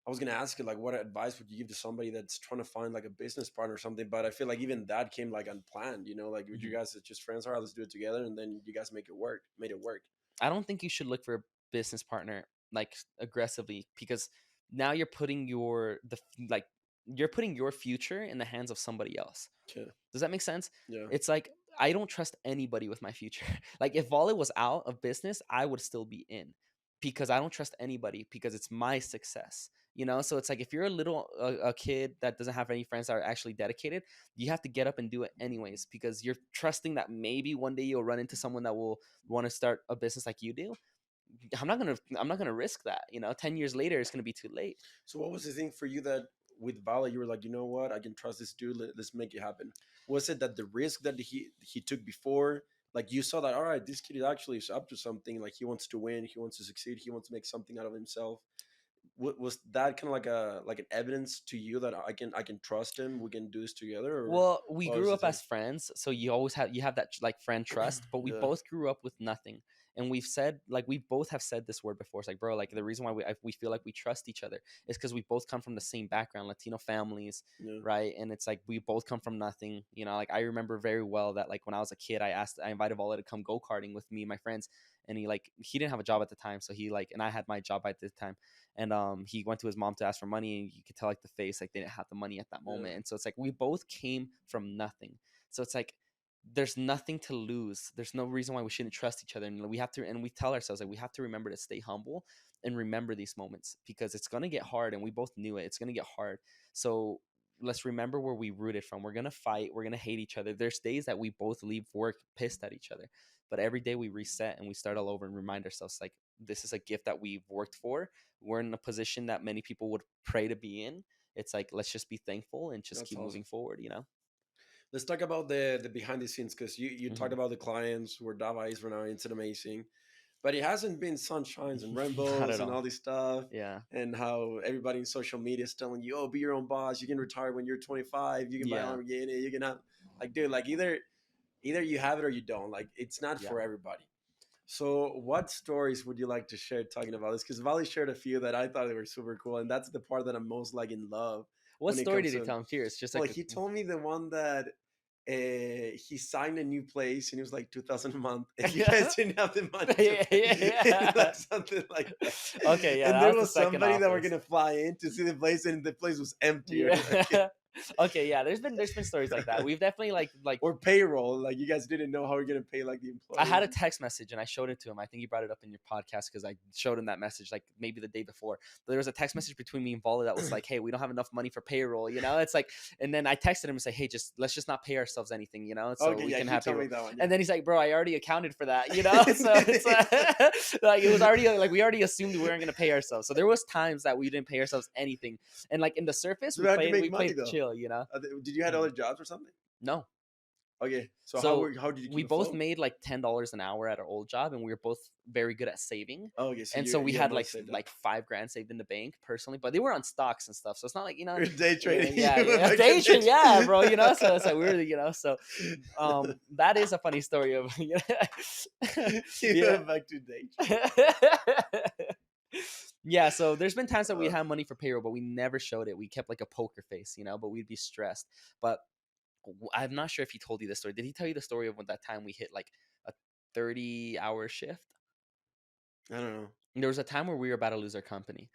I was gonna ask you like, what advice would you give to somebody that's trying to find like a business partner or something? But I feel like even that came like unplanned. Like with you Mhm. guys, it's just friends. All right, let's do it together, and then you guys made it work. I don't think you should look for a business partner like aggressively, because now you're putting your future in the hands of somebody else. Yeah, Does that make sense? yeah, It's like I don't trust anybody with my future. Like if Volley was out of business, I would still be in, because I don't trust anybody, because it's my success. So it's like if you're a kid that doesn't have any friends that are actually dedicated, you have to get up and do it anyways, because you're trusting that maybe one day you'll run into someone that will want to start a business like you do. I'm not gonna risk that. 10 years later, it's gonna be too late. So what was the thing for you that with Vala you were like, you know what, I can trust this dude. Let's make it happen. Was it that the risk that he took before, like you saw that, all right, this kid is actually up to something. Like he wants to win, he wants to succeed, he wants to make something out of himself. Was that kind of like an evidence to you that I can trust him? We can do this together, or Well, we what was grew the up thing? as friends, so you have that like friend trust, but we Yeah, both grew up with nothing. And we've said, like, we both have said this word before. It's like, bro, like the reason why we feel like we trust each other is because we both come from the same background, Latino families, yeah, right? And it's like we both come from nothing. Like I remember very well that like when I was a kid, I invited Vala to come go karting with me and my friends, and he didn't have a job at the time, so and I had my job at the time, and he went to his mom to ask for money, and you could tell like the face, like they didn't have the money at that yeah. moment. And so it's like we both came from nothing. So it's like there's nothing to lose. There's no reason why we shouldn't trust each other. And we have to, and we tell ourselves like we have to remember to stay humble and remember these moments because it's going to get hard. And we both knew it. It's going to get hard. So let's remember where we rooted from. We're going to fight. We're going to hate each other. There's days that we both leave work pissed at each other. But every day we reset and we start all over and remind ourselves like this is a gift that we've worked for. We're in a position that many people would pray to be in. It's like, let's just be thankful and just That's keep awesome. moving forward, you know? Let's talk about the behind the scenes because you talked Mhm. about the clients where Dava is right now. It's amazing, but it hasn't been sunshines and Not rainbows at and all. all this stuff. Yeah. And how everybody in social media is telling you, "Oh, be your own boss. You can retire when you're 25. You can buy a Yeah. Lamborghini. You can have like, dude, like either you have it or you don't. Like, it's not Yeah. for everybody." So, what stories would you like to share talking about this? Because Vali shared a few that I thought they were super cool, and that's the part that I'm most like in love What when it story comes did he to. tell? I'm curious. Just Well, like a, he told me the one that he signed a new place and it was like 2,000 a month, and you guys didn't have the money to yeah, pay. yeah. Like something like that. Okay, yeah, And that there was the was second somebody that were office. gonna fly in to see the place, and the place was empty, or Yeah. like, Okay, yeah. There's been stories like that. We've definitely like or payroll. Like you guys didn't know how you're gonna pay like the I had employees. a text message and I showed it to him. I think you brought it up in your podcast because I showed him that message like maybe the day before. But there was a text message between me and Vola that was like, "Hey, we don't have enough money for payroll." You know, it's like, and then I texted him and say, "Hey, just let's just not pay ourselves anything, you know, so Okay, we yeah, can he have told payroll." me that one. Yeah. And then he's like, "Bro, I already accounted for that, you know." So it's like it was already like we already assumed we weren't gonna pay ourselves. So there was times that we didn't pay ourselves anything, and like in the surface, So how'd you we make money played though? chill, you know. Did you had Mhm. other jobs or something? No, Okay, so so how did you we keep both afloat? made like $10 an hour at our old job, and we were both very good at saving. Oh, okay, so And so we you had had money saved up. like 5 grand saved in the bank personally, but they were on stocks and stuff. So it's not like, you know, You're day trading. yeah, You went yeah, back to day day trade, yeah, bro, you know. trading. So it's like we were, you know, so that is a funny story of you know, You yeah. went back to day trading. Yeah, so there's been times that we Uh, had money for payroll, but we never showed it. We kept like a poker face, you know, but we'd be stressed. But I'm not sure if he told you this story. Did he tell you the story of when that time we hit like a 30-hour shift? I don't know. There was a time where we were about to lose our company.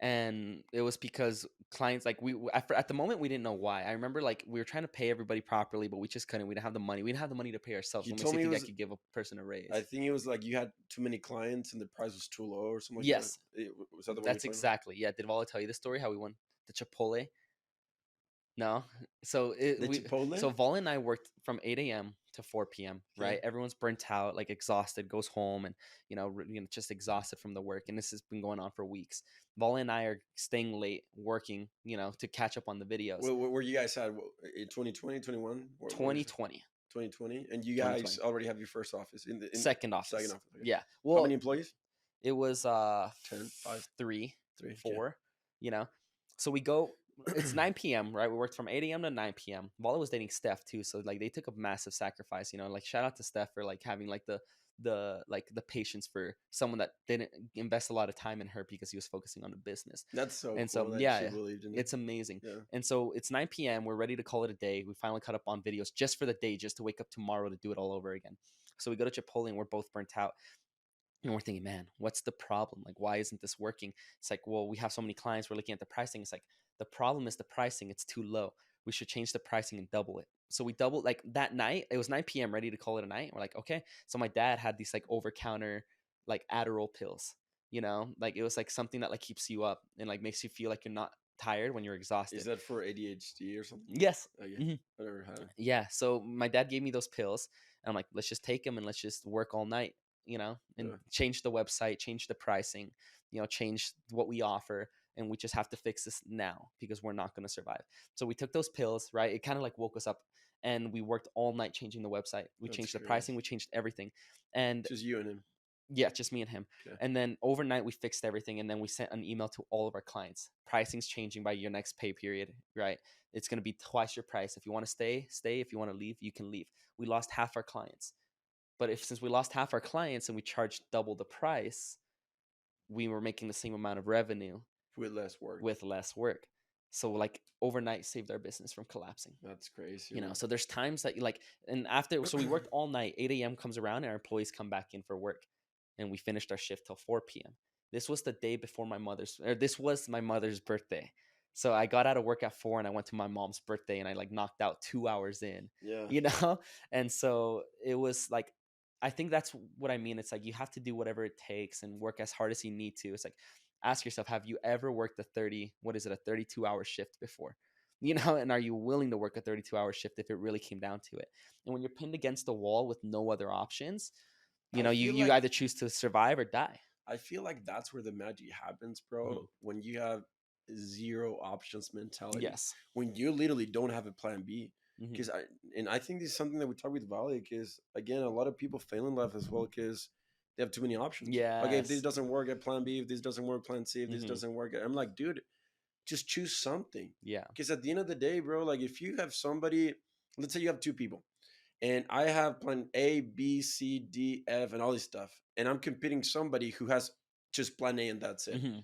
And it was because clients like at the moment we didn't know why. I remember like we were trying to pay everybody properly, but we just couldn't. We didn't have the money. We didn't have the money to pay ourselves. He Let me told see me if it you guys was. could give a person a I raise. think it was like you had too many clients and the price was too low or something like that. Yes, Was that the one you're that's talking about? exactly. Yeah, did Vala tell you the story how we won the Chipotle? No. So The Chipotle? so Vol and I worked from 8 a.m. to 4 p.m., Okay. right? Everyone's burnt out, like exhausted, goes home and just exhausted from the work. And this has been going on for weeks. Vol and I are staying late working, to catch up on the videos. Where you guys had in 2020, 21? What was it? 2020. 2020? And you 2020. guys already have your first office in Second second office. office. Okay. Yeah. How Well, many employees? it was 10, 5, 3, 3. Okay. 4, you know. So we go it's 9 p.m., right? We worked from 8 a.m. to 9 p.m. Vala was dating Steph too, so like they took a massive sacrifice, like shout out to Steph for like having like the patience for someone that didn't invest a lot of time in her because he was focusing on the business. That's so And cool so that she yeah, believed in it. it's amazing. Yeah. And so it's 9 p.m. We're ready to call it a day. We finally cut up on videos just for the day, just to wake up tomorrow to do it all over again. So we go to Chipotle and we're both burnt out. And we're thinking, man, what's the problem? Like, why isn't this working? It's like, well, we have so many clients. We're looking at the pricing. It's like, the problem is the pricing. It's too low. We should change the pricing and double it. So we doubled, like that night. It was 9 p.m. ready to call it a night. We're like, okay. So my dad had these like over counter like Adderall pills. Like it was like something that like keeps you up and like makes you feel like you're not tired when you're exhausted. Is that for ADHD or something? Yes. Oh, yeah. Mhm. I never had it. Yeah. So my dad gave me those pills. And I'm like, let's just take them and let's just work all night, and Yeah. change the website, change the pricing, change what we offer. And we just have to fix this now because we're not going to survive. So we took those pills, right? It kind of like woke us up and we worked all night changing the website. We That's changed the crazy. pricing. We changed everything. And Just you and him. yeah, just me and him. Okay. And then overnight we fixed everything. And then we sent an email to all of our clients. Pricing's changing by your next pay period, right? It's going to be twice your price. If you want to stay, stay. If you want to leave, you can leave. We lost half our clients. But since we lost half our clients and we charged double the price, we were making the same amount of revenue With less work. So like overnight saved our business from collapsing. That's crazy. So there's times that you like, and after, so we worked all night. 8 a.m. comes around and our employees come back in for work, and we finished our shift till 4 p.m. This was the day before this was my mother's birthday. So I got out of work at 4 and I went to my mom's birthday and I like knocked out 2 hours in, Yeah. you know? And so it was like, I think that's what I mean. It's like you have to do whatever it takes and work as hard as you need to. It's like, ask yourself, have you ever worked a 30, what is it, a 32-hour shift before? You know, and are you willing to work a 32-hour shift if it really came down to it? And when you're pinned against the wall with no other options, you I know, you feel you like either choose to survive or die. I feel like that's where the magic happens, bro. Mhm. When you have zero options mentality, Yes. when you literally don't have a plan B. Hmm. Because I think this is something that we talk with Valley. Because again, a lot of people fail in life as well because they have too many options. Okay, if this Yes. doesn't work, at plan B. If this doesn't work, plan C. If this Hmm. doesn't work, I'm like, dude, just choose something. Yeah. Because at the end of the day, bro, like if you have somebody, let's say you have two people and I have plan A, B, C, D, F, and all this stuff, and I'm competing somebody who has just plan A and that's it. Hmm.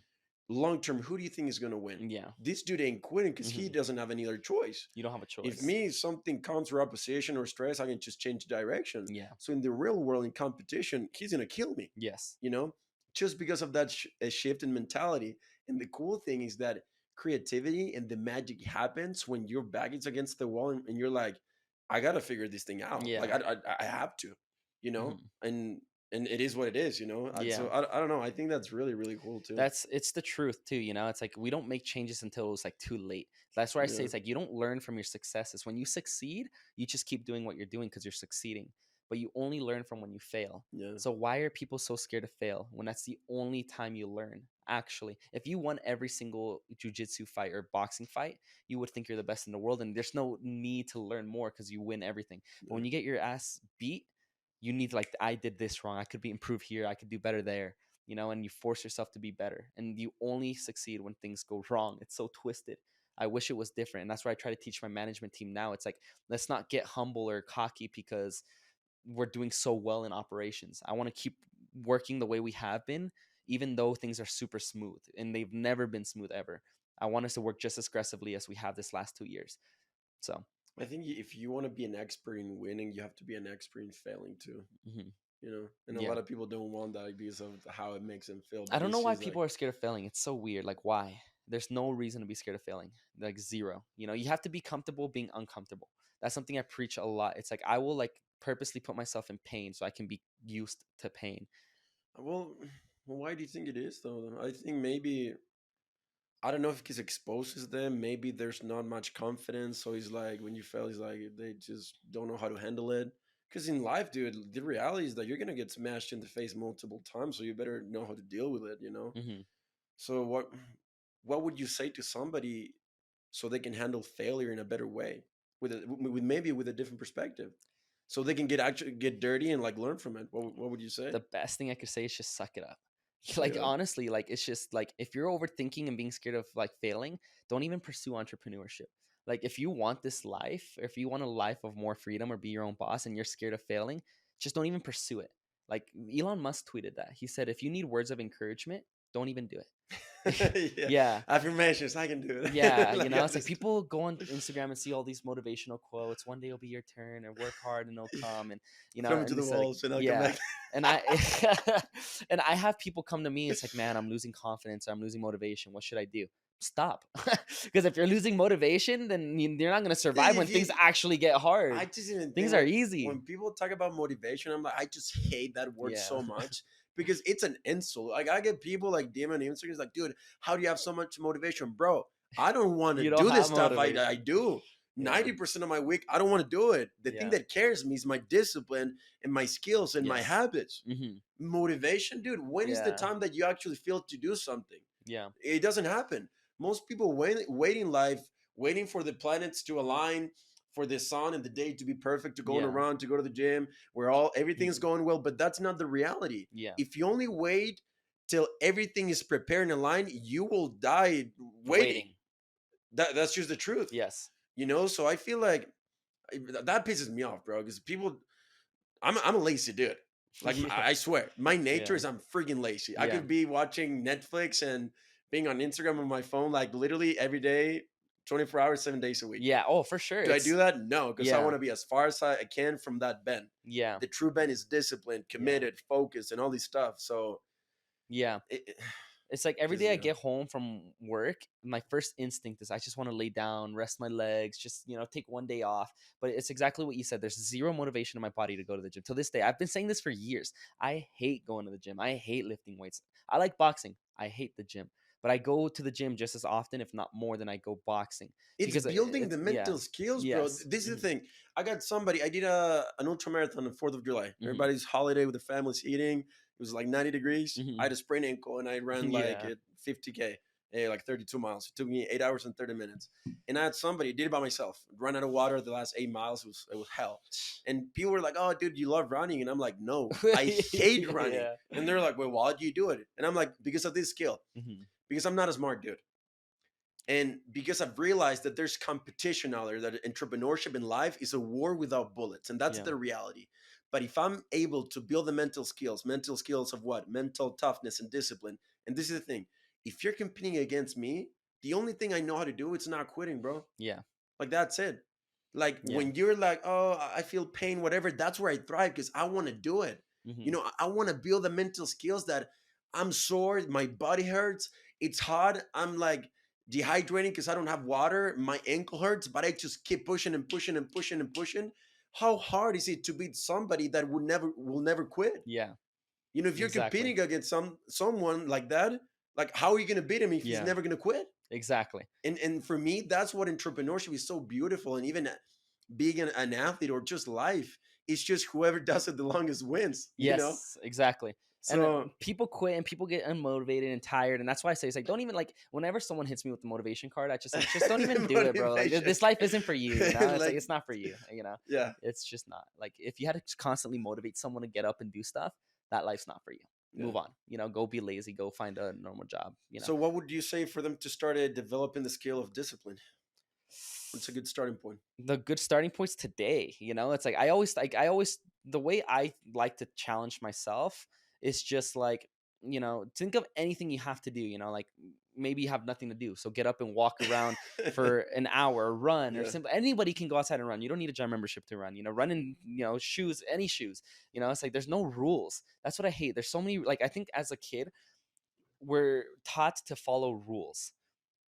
Long term, who do you think is going to win? Yeah. This dude ain't quitting because he Hmm. doesn't have any other choice. You don't have a If choice. me something comes or opposition or stress, I can just change direction. Yeah. So in the real world, in competition, he's gonna kill me. Yes. You know, just because of that shift in mentality. And the cool thing is that creativity and the magic happens when your back is against the wall and you're like, I gotta figure this thing out. Like Yeah. I have to, you know, Hmm. and it is what it is, you know. Yeah. So I don't know. I think that's really really cool too. It's the truth too, you know. It's like we don't make changes until it's like too late. That's why I say Yeah, it's like you don't learn from your successes. When you succeed, you just keep doing what you're doing because you're succeeding. But you only learn from when you fail. yeah, So why are people so scared to fail when that's the only time you learn? Actually, if you won every single jujitsu fight or boxing fight, you would think you're the best in the world, and there's no need to learn more because you win everything. But yeah. when you get your ass beat, you need like I did this wrong. I could be improved here. I could do better there, you know, and you force yourself to be better. And you only succeed when things go wrong. It's so twisted. I wish it was different. And that's why I try to teach my management team now. It's like, let's not get humble or cocky because we're doing so well in operations. I want to keep working the way we have been, even though things are super smooth and they've never been smooth ever. I want us to work just as aggressively as we have this last 2 years. So, I think if you want to be an expert in winning, you have to be an expert in failing too. mhm. You know, and a Yeah. lot of people don't want that because of how it makes them feel. I But don't know it's why just like, people are scared of failing. It's so weird. Like, why? There's no reason to be scared of failing. Like, zero. You know, you have to be comfortable being uncomfortable. That's something I preach a lot. It's like I will like purposely put myself in pain so I can be used to pain. well, why do you think it is though? I think maybe I don't know if it exposes them. Maybe there's not much confidence, so he's like, when you fail, he's like, they just don't know how to handle it. Because in life, dude, the reality is that you're gonna get smashed in the face multiple times, so you better know how to deal with it. You know. Hmm. So what would you say to somebody so they can handle failure in a better way with maybe with a different perspective, so they can actually get dirty and like learn from it? What would you say? The best thing I could say is just suck it up. Suck Like it up. honestly, like it's just like if you're overthinking and being scared of like failing, don't even pursue entrepreneurship. Like if you want this life, or if you want a life of more freedom or be your own boss and you're scared of failing, just don't even pursue it. Like Elon Musk tweeted that. He said if you need words of encouragement, don't even do it. Yeah, Yeah. affirmations. I can do Yeah, it. you Like know, I it's like just people go on Instagram and see all these motivational quotes. One day it'll be your turn, or work hard and it'll come, and you know, throw me to and the it's like, walls and I'll come yeah. back. And I and I have people come to me. It's like, man, I'm losing confidence. I'm losing motivation. What should I do? Stop, because if you're losing motivation, then you're not gonna survive when If things you, actually get I hard. just even think Things are like easy. when people talk about motivation, I'm like, I just hate that word Yeah, so much because it's an insult. Like I get people like DM on Instagram, it's like, dude, how do you have so much motivation, bro? I don't want to you don't do this have stuff. I motivation. do. Yeah, 90% of my week, I don't want to do it. The thing yeah, that carries me is my discipline and my skills and my yes, habits. hmm, Motivation, dude, when is the yeah, time that you actually feel to do something? yeah, It doesn't happen. Most people wait in life, waiting for the planets to align, for the sun and the day to be perfect, to go on a yeah, run, to go to the gym, where all everything's mhm, going well. But that's not the reality. yeah. If you only wait till everything is prepared and aligned, you will die waiting. Waiting. That's just the truth, Yes. you know. So I feel like that pisses me off, bro, because people I'm a lazy dude. Like Yeah. I swear, my nature Yeah. is I'm freaking lazy. I Yeah. could be watching Netflix and being on Instagram on my phone like literally every day, 24 hours, 7 days a week. Yeah. Oh, for sure. Do I do It's that? No, because I yeah. want to be as far as I can from that bend. Yeah. The true bend is disciplined, Yeah. committed, focused, and all this stuff. So Yeah. it, It's like every Because day I get home from work, my first instinct is I just want to lay down, rest my legs, just, take one day off. But it's exactly what you said. There's zero motivation in my body to go to the gym. To this day, I've been saying this for years. I hate going to the gym. I hate lifting weights. I like boxing. I hate the gym. But I go to the gym just as often, if not more, than I go boxing it's because building the it's yeah, mental skills, bro. yes, This is the hmm thing. I got somebody. I did an ultra marathon on 4th of July. hmm Everybody's holiday with the families eating. It was like 90 degrees. I hmm had a sprained ankle and I ran like yeah, at 50K, like 32 miles. It took me 8 hours and 30 minutes. And I had somebody did it by myself. Ran out of water the last 8 miles. It was hell. And people were like, "Oh, dude, you love running," and I'm like, "No, I hate running." yeah, And they're like, "Well, why do you do it?" And I'm like, "Because of this skill. hmm Because I'm not a smart dude." And because I've realized that there's competition out there, that entrepreneurship in life is a war without bullets, and that's yeah, the reality. But if I'm able to build the mental skills of what? Mental toughness and discipline. And this is the thing. If you're competing against me, the only thing I know how to do is not quitting, bro. yeah, Like that's it. Like yeah, when you're like, "Oh, I feel pain, whatever," that's where I thrive because I want to do it. hmm I want to build the mental skills that I'm sore, my body hurts, it's hot, I'm like dehydrating because I don't have water, my ankle hurts, but I just keep pushing and pushing and pushing and pushing. How hard is it to beat somebody that will never quit? yeah, If you're exactly. competing against someone like that, like how are you gonna beat him if he's Yeah, never gonna quit? exactly. And for me, that's what entrepreneurship is so beautiful. And even being an athlete or just life, it's just whoever does it the longest wins. Yes, exactly. And So people quit and people get unmotivated and tired, and that's why I say it's like don't even like whenever someone hits me with the motivation card, I just like just don't even the do it, bro. Like motivation, this life isn't for you, you know. It's like like, it's not for you. yeah, It's just not. Like if you had to constantly motivate someone to get up and do stuff, that life's not for you. yeah. Move on. Go be lazy. Go find a normal job. So what would you say for them to start developing the skill of discipline? What's a good starting point? The good starting points today. It's like I always the way I like to challenge myself is just like, think of anything you have to do. Like maybe you have nothing to do, so get up and walk around for an hour, run, or Yeah. simple. Anybody can go outside and run. You don't need a gym membership to run in shoes, any shoes. It's like there's no rules. That's what I hate. There's so many, like, I think as a kid we're taught to follow rules.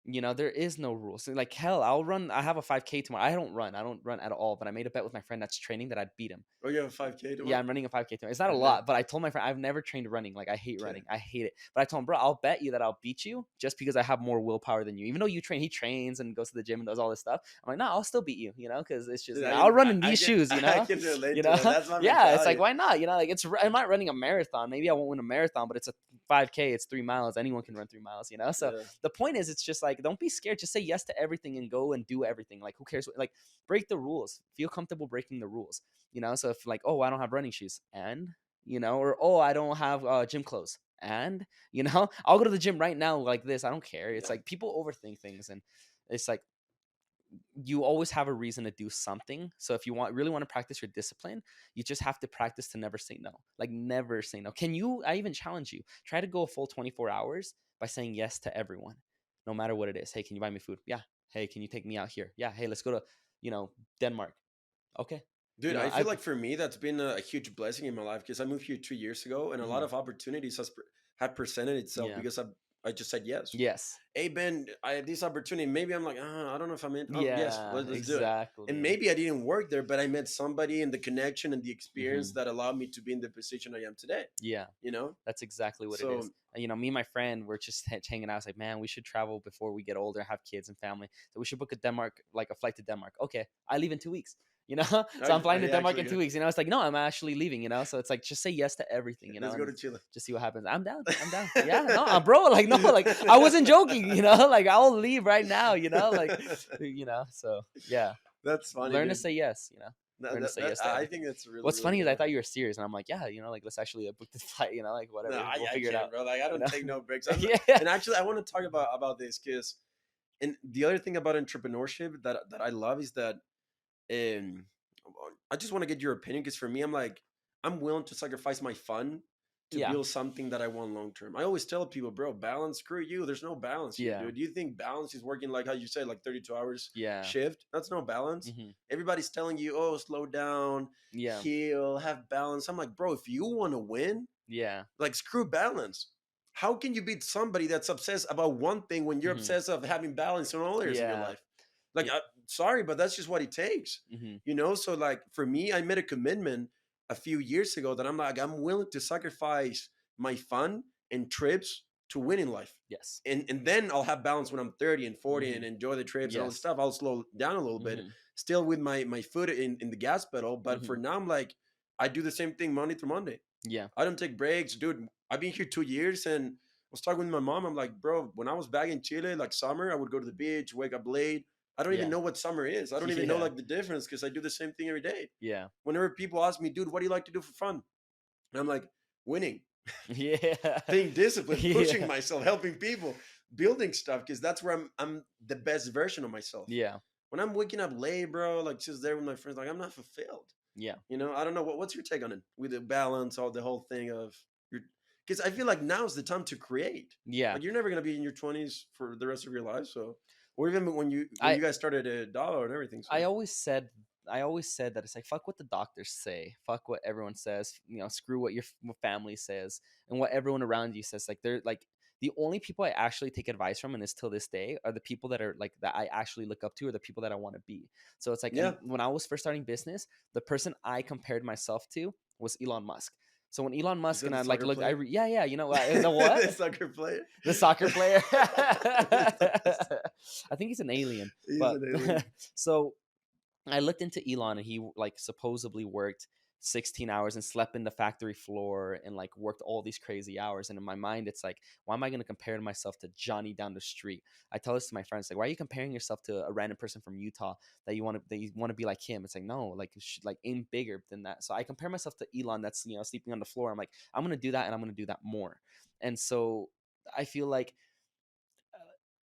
There is no rules. So, like, hell, I'll run. I have a 5K tomorrow. I don't run. I don't run at all. But I made a bet with my friend that's training that I'd beat him. Oh, you have a 5K Yeah, tomorrow? I'm running a 5K tomorrow. It's not a Okay. lot, but I told my friend I've never trained running. Like, I hate Okay. running. I hate it. But I told him, bro, I'll bet you that I'll beat you just because I have more willpower than you. Even though you train, he trains and goes to the gym and does all this stuff. I'm like, no, I'll still beat you. Because it's just Dude, I'll run in I these can shoes. I can relate You to know. that. That's my Yeah, it's like mentality. why not? Like I'm not running a marathon. Maybe I won't win a marathon, but it's a 5K. It's 3 miles. Anyone can run 3 miles. So Yeah. the point is, it's just like don't be scared. Just say yes to everything and go and do everything. Like who cares? Like break the rules. Feel comfortable breaking the rules. So if like, oh, I don't have running shoes, and or oh, I don't have gym clothes, and I'll go to the gym right now like this. I don't care. It's Yeah. like people overthink things, and it's like you always have a reason to do something. So if you really want to practice your discipline, you just have to practice to never say no. Like never say no. I even challenge you. Try to go a full 24 hours by saying yes to everyone, no matter what it is. Hey, can you buy me food? Yeah. Hey, can you take me out here? Yeah. Hey, let's go to, Denmark. Okay. Dude, I I feel like for me that's been a huge blessing in my life because I moved here 2 years ago, and a lot mhm. of opportunities have presented itself Yeah. because I just said yes. Yes. Hey Ben, I have this opportunity. Maybe I'm like, I don't know if I'm in. Oh yes, Yeah, let's do it. And exactly. maybe I didn't work there, but I met somebody, and the connection and the experience hmm that allowed me to be in the position I am today. Yeah. You know, That's exactly what it so is. Me and my friend were just hanging out. I was like, man, we should travel before we get older, have kids and family. So we should book a flight to Denmark. Okay, I leave in 2 weeks. So I'm flying to I Denmark in actually 2 weeks. It's like, no, I'm actually leaving. So it's like, just say yes to everything. let's go And to Chile. just see what happens. I'm down. I'm down. Yeah, no, bro. Like, no, like I wasn't joking. Like I'll leave right now. Like, So yeah, That's funny, learn to dude. say yes. Learn to say yes to I everything. think that's really What's really funny is I good. thought you were serious, and I'm like, yeah, like let's actually book this flight, like No, whatever, we'll I figure it can't, out, bro. Like I you don't know. take no breaks. Yeah. And actually, I want to talk about this because, and the other thing about entrepreneurship that I love is that, um, I just want to get your opinion because for me, I'm willing to sacrifice my fun to Yeah. build something that I want long term. I always tell people, bro, balance. Screw you. There's no balance here, Yeah. dude. Do you think balance is working like how you said, like 32 hours Yeah. shift? That's no balance. hmm Everybody's telling you, oh, slow down, Yeah. heal, have balance. I'm like, bro, if you want to win, Yeah. like screw balance. how can you beat somebody that's obsessed about one thing when you're Hmm. obsessed of having balance in all areas of your Yeah. life? Like, Yeah. sorry, but that's just what it takes, Hmm. you know. So, like for me, I made a commitment a few years ago that I'm like, I'm willing to sacrifice my fun and trips to win in life, Yes. and then I'll have balance when I'm 30 and 40 Hmm. and enjoy the trips and all this Yes. stuff. I'll slow down a little bit, Hmm. still with my foot in the gas pedal. But for Hmm. now, I'm like, I do the same thing Monday through Monday. Yeah. I don't take breaks, dude. I've been here 2 years, and I was talking with my mom. I'm like, bro, when I was back in Chile, like summer, I would go to the beach, wake up late. I don't even Yeah. know what summer is. I don't even know Yeah. like the difference because I do the same thing every day. Yeah. Whenever people ask me, dude, what do you like to do for fun? And I'm like, winning, Yeah. being disciplined, pushing Yeah. myself, helping people, building stuff, because that's where I'm the best version of myself. Yeah. When I'm waking up late, bro, like just there with my friends, like I'm not fulfilled. Yeah. You know, I don't know what's your take on it with the balance, all the whole thing of your, because I feel like now's the time to create. Yeah. Like you're never gonna be in your 20s for the rest of your life, so or even when I you guys started a dollar and everything. I So always said I always said that it's like fuck what the doctors say, fuck what everyone says, screw what your family says and what everyone around you says. Like they're like the only people I actually take advice from, and is till this day, are the people that are like that I actually look up to, or the people that I want to be. So it's like, yeah, and when I was first starting business, the person I compared myself to was Elon Musk. So when Elon is Musk that and the I like soccer look, player? yeah, yeah, the what? The soccer player. The soccer player. It's not the I think he's an alien, he's but an alien. so I looked into Elon, and he like supposedly worked 16 hours and slept in the factory floor and like worked all these crazy hours. And in my mind, it's like, why am I going to compare myself to Johnny down the street? I tell this to my friends, like, why are you comparing yourself to a random person from Utah that you want to be like him? It's like, no, like you should like aim bigger than that. So I compare myself to Elon that's, sleeping on the floor. I'm like, I'm going to do that, and I'm going to do that more. And so I feel like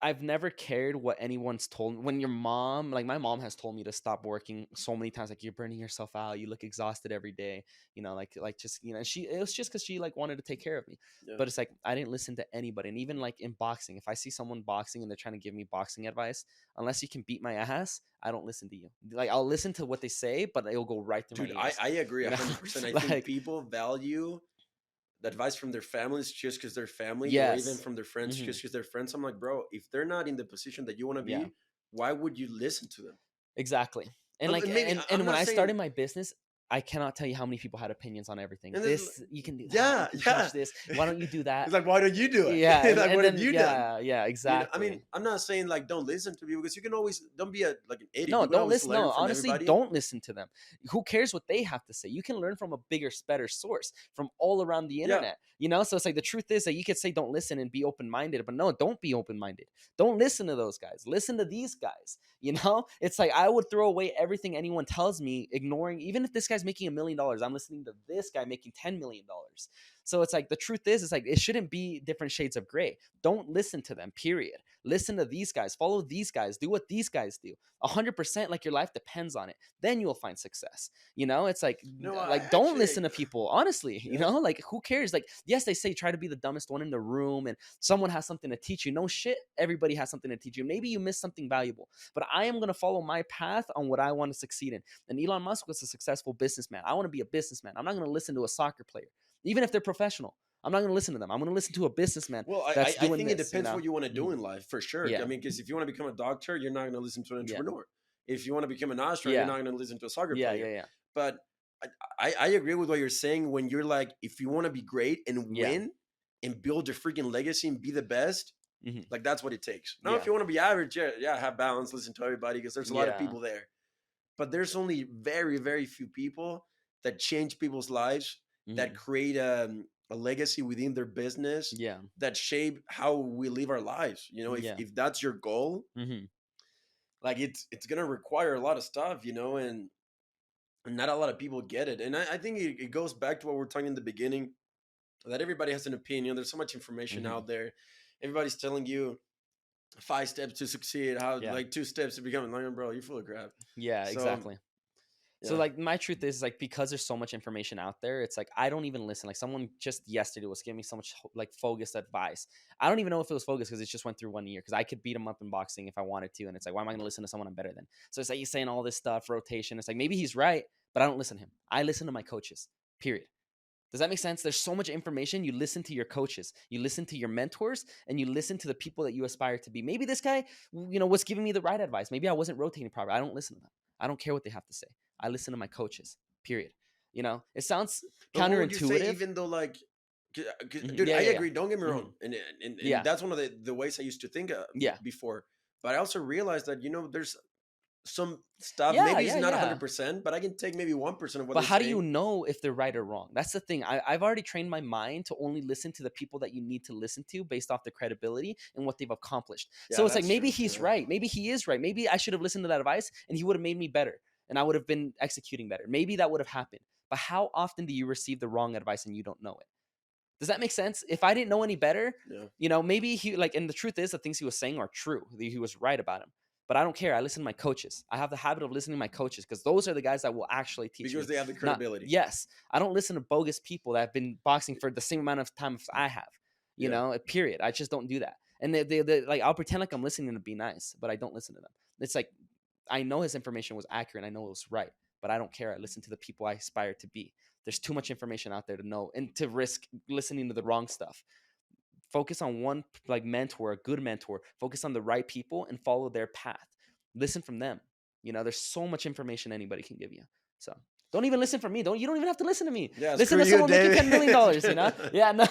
I've never cared what anyone's told me. When your mom, like my mom has told me to stop working so many times, like you're burning yourself out, you look exhausted every day, like just, she, it was just because she like wanted to take care of me. Yeah. But it's like, I didn't listen to anybody. And even like in boxing, if I see someone boxing and they're trying to give me boxing advice, unless you can beat my ass, I don't listen to you. Like I'll listen to what they say, but it'll go right through my Dude, ears, I agree you know, 100%. I think like, people value the advice from their families just because they're family, or even yes. from their friends Hmm. just because they're friends. I'm like, bro, if they're not in the position that you want to Yeah. be, why would you listen to them? Exactly. And like, Maybe I'm and when not I saying, started my business, I cannot tell you how many people had opinions on everything. and this, This, you can do that, you yeah, can yeah. change this. Why don't you do that? It's like, why don't you do Yeah, it? Like, and what have then you done? yeah, yeah, You know, I mean, exactly. I'm not saying like don't listen to people because you can always don't be a like an idiot. No, You can don't always listen. learn No, from honestly, everybody. don't listen to them. Who cares what they have to say? You can learn from a bigger, better source from all around the Yeah, internet. So it's like the truth is that you could say don't listen and be open minded, but no, don't be open minded. Don't listen to those guys. Listen to these guys. It's like I would throw away everything anyone tells me, ignoring even if this guy's making $1 million. I'm listening to this guy making $10 million. So it's like the truth is, it's like it shouldn't be different shades of gray. Don't listen to them. Period. Listen to these guys, follow these guys, do what these guys do. 100%, like your life depends on it. Then you'll find success. It's no, I like don't actually, listen to people, honestly. yeah. Like who cares? Like, yes, they say try to be the dumbest one in the room and someone has something to teach you. No shit, everybody has something to teach you. Maybe you missed something valuable, but I am going to follow my path on what I want to succeed in. And Elon Musk was a successful businessman. I want to be a businessman. I'm not going to listen to a soccer player, even if they're professional. I'm not going to listen to them. I'm going to listen to a businessman Well, that's I doing think it this, depends what you want to do Mhm. in life for sure. I Yeah. mean, because if you want to become a doctor, you're not going to listen to an Yeah. entrepreneur. If you want to become an astronaut, you're Yeah. not going to listen to a soccer Yeah. Yeah. player. Yeah. But I agree with what you're saying when you're like, if you want to be great and Yeah. win and build your freaking legacy and be the best, Hmm. like that's what it takes. Now, if Yeah. you want to be average, yeah, have balance, listen to everybody because there's a lot of Yeah. people there. But there's only very, very few people that change people's lives, that Hmm. create a legacy within their business, Yeah. that shape how we live our lives. You know, Yeah. if that's your goal, Hmm. like it's gonna require a lot of stuff, and not a lot of people get it. And I think it goes back to what we are talking in the beginning, that everybody has an opinion. There's so much information Hmm. out there. Everybody's telling you 5 steps to succeed, how Yeah. like 2 steps to become a millionaire, bro. You're full of crap. Yeah. So Exactly. So yeah, like my truth is like because there's so much information out there, it's like I don't even listen. Like someone just yesterday was giving me so much like bogus advice. I don't even know if it was bogus because it just went through 1 year. Because I could beat him up in boxing if I wanted to, and it's like why am I going to listen to someone I'm better than? So it's like he's saying all this stuff, rotation. It's like maybe he's right, but I don't listen to him. I listen to my coaches. Period. Does that make sense? There's so much information. You listen to your coaches, you listen to your mentors, and you listen to the people that you aspire to be. Maybe this guy, was giving me the right advice. Maybe I wasn't rotating properly. I don't listen to them. I don't care what they have to say. I listen to my coaches. Period. It sounds But what would you say, counterintuitive. even though like, dude, Yeah, I yeah, yeah. agree. Don't get me Hmm. wrong, and Yeah, that's one of the ways I used to think yeah, before. But I also realized that there's some stuff. yeah, Maybe it's yeah, not yeah. 100%, but I can take maybe 1% of what But they're how do you saying. know if they're right or wrong? That's the thing. I've already trained my mind to only listen to the people that you need to listen to based off their credibility and what they've accomplished. Yeah, So it's like that's maybe true. he's Yeah. right. Maybe he is right. Maybe I should have listened to that advice and he would have made me better and I would have been executing better. Maybe that would have happened. But how often do you receive the wrong advice and you don't know it? Does that make sense? If I didn't know any better, Yeah. maybe he like, and the truth is the things he was saying are true. He was right about him. But I don't care. I listen to my coaches. I have the habit of listening to my coaches because those are the guys that will actually teach Because me. they have the Not credibility. yes, I don't listen to bogus people that have been boxing for the same amount of time as I have. Yeah. Period. I just don't do that. And like I'll pretend like I'm listening to be nice, but I don't listen to them. It's like I know his information was accurate. I know it was right, but I don't care. I listen to the people I aspire to be. There's too much information out there to know and to risk listening to the wrong stuff. Focus on one like mentor, a good mentor. Focus on the right people and follow their path. Listen from them. There's so much information anybody can give you. So don't even listen from me. You don't even have to listen to me. Yeah, Listen screw to you, someone making David. $10 million. Yeah, no,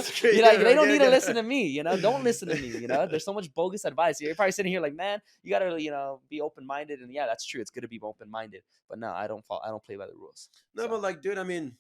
Screw you. they don't need to Okay. listen to me. Don't listen to me. There's so much bogus advice. You're probably sitting here like, man, you gotta, be open minded. And yeah, that's true. It's good to be open minded. But no, I don't fall. I don't play by the rules. No, So but like, dude, I mean,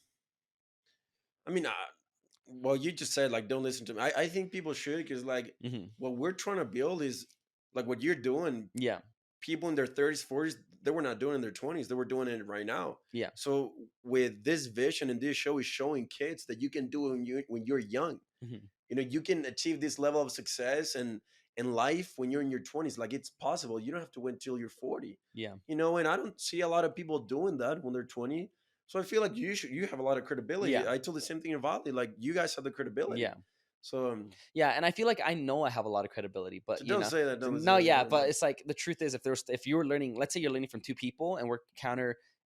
well, you just said like, don't listen to me. I think people should, because like, mhm. what we're trying to build is like what you're doing. Yeah, People in their 30s, 40s, they were not doing it in their 20s. They were doing it right now. yeah, So with this vision and this show is showing kids that you can do it when you're young. mhm. You can achieve this level of success and in life when you're in your 20s. Like, it's possible. You don't have to wait until you're 40. Yeah, And I don't see a lot of people doing that when they're 20. So I feel like you have a lot of credibility. yeah, I told the same thing in Valley. Like, you guys have the credibility. yeah. So Yeah, and I feel like I know I have a lot of credibility, but so don't say that. Don't say no, that. yeah, No, but no. it's like the truth is, if you're learning, let's say you're learning from two people, and we're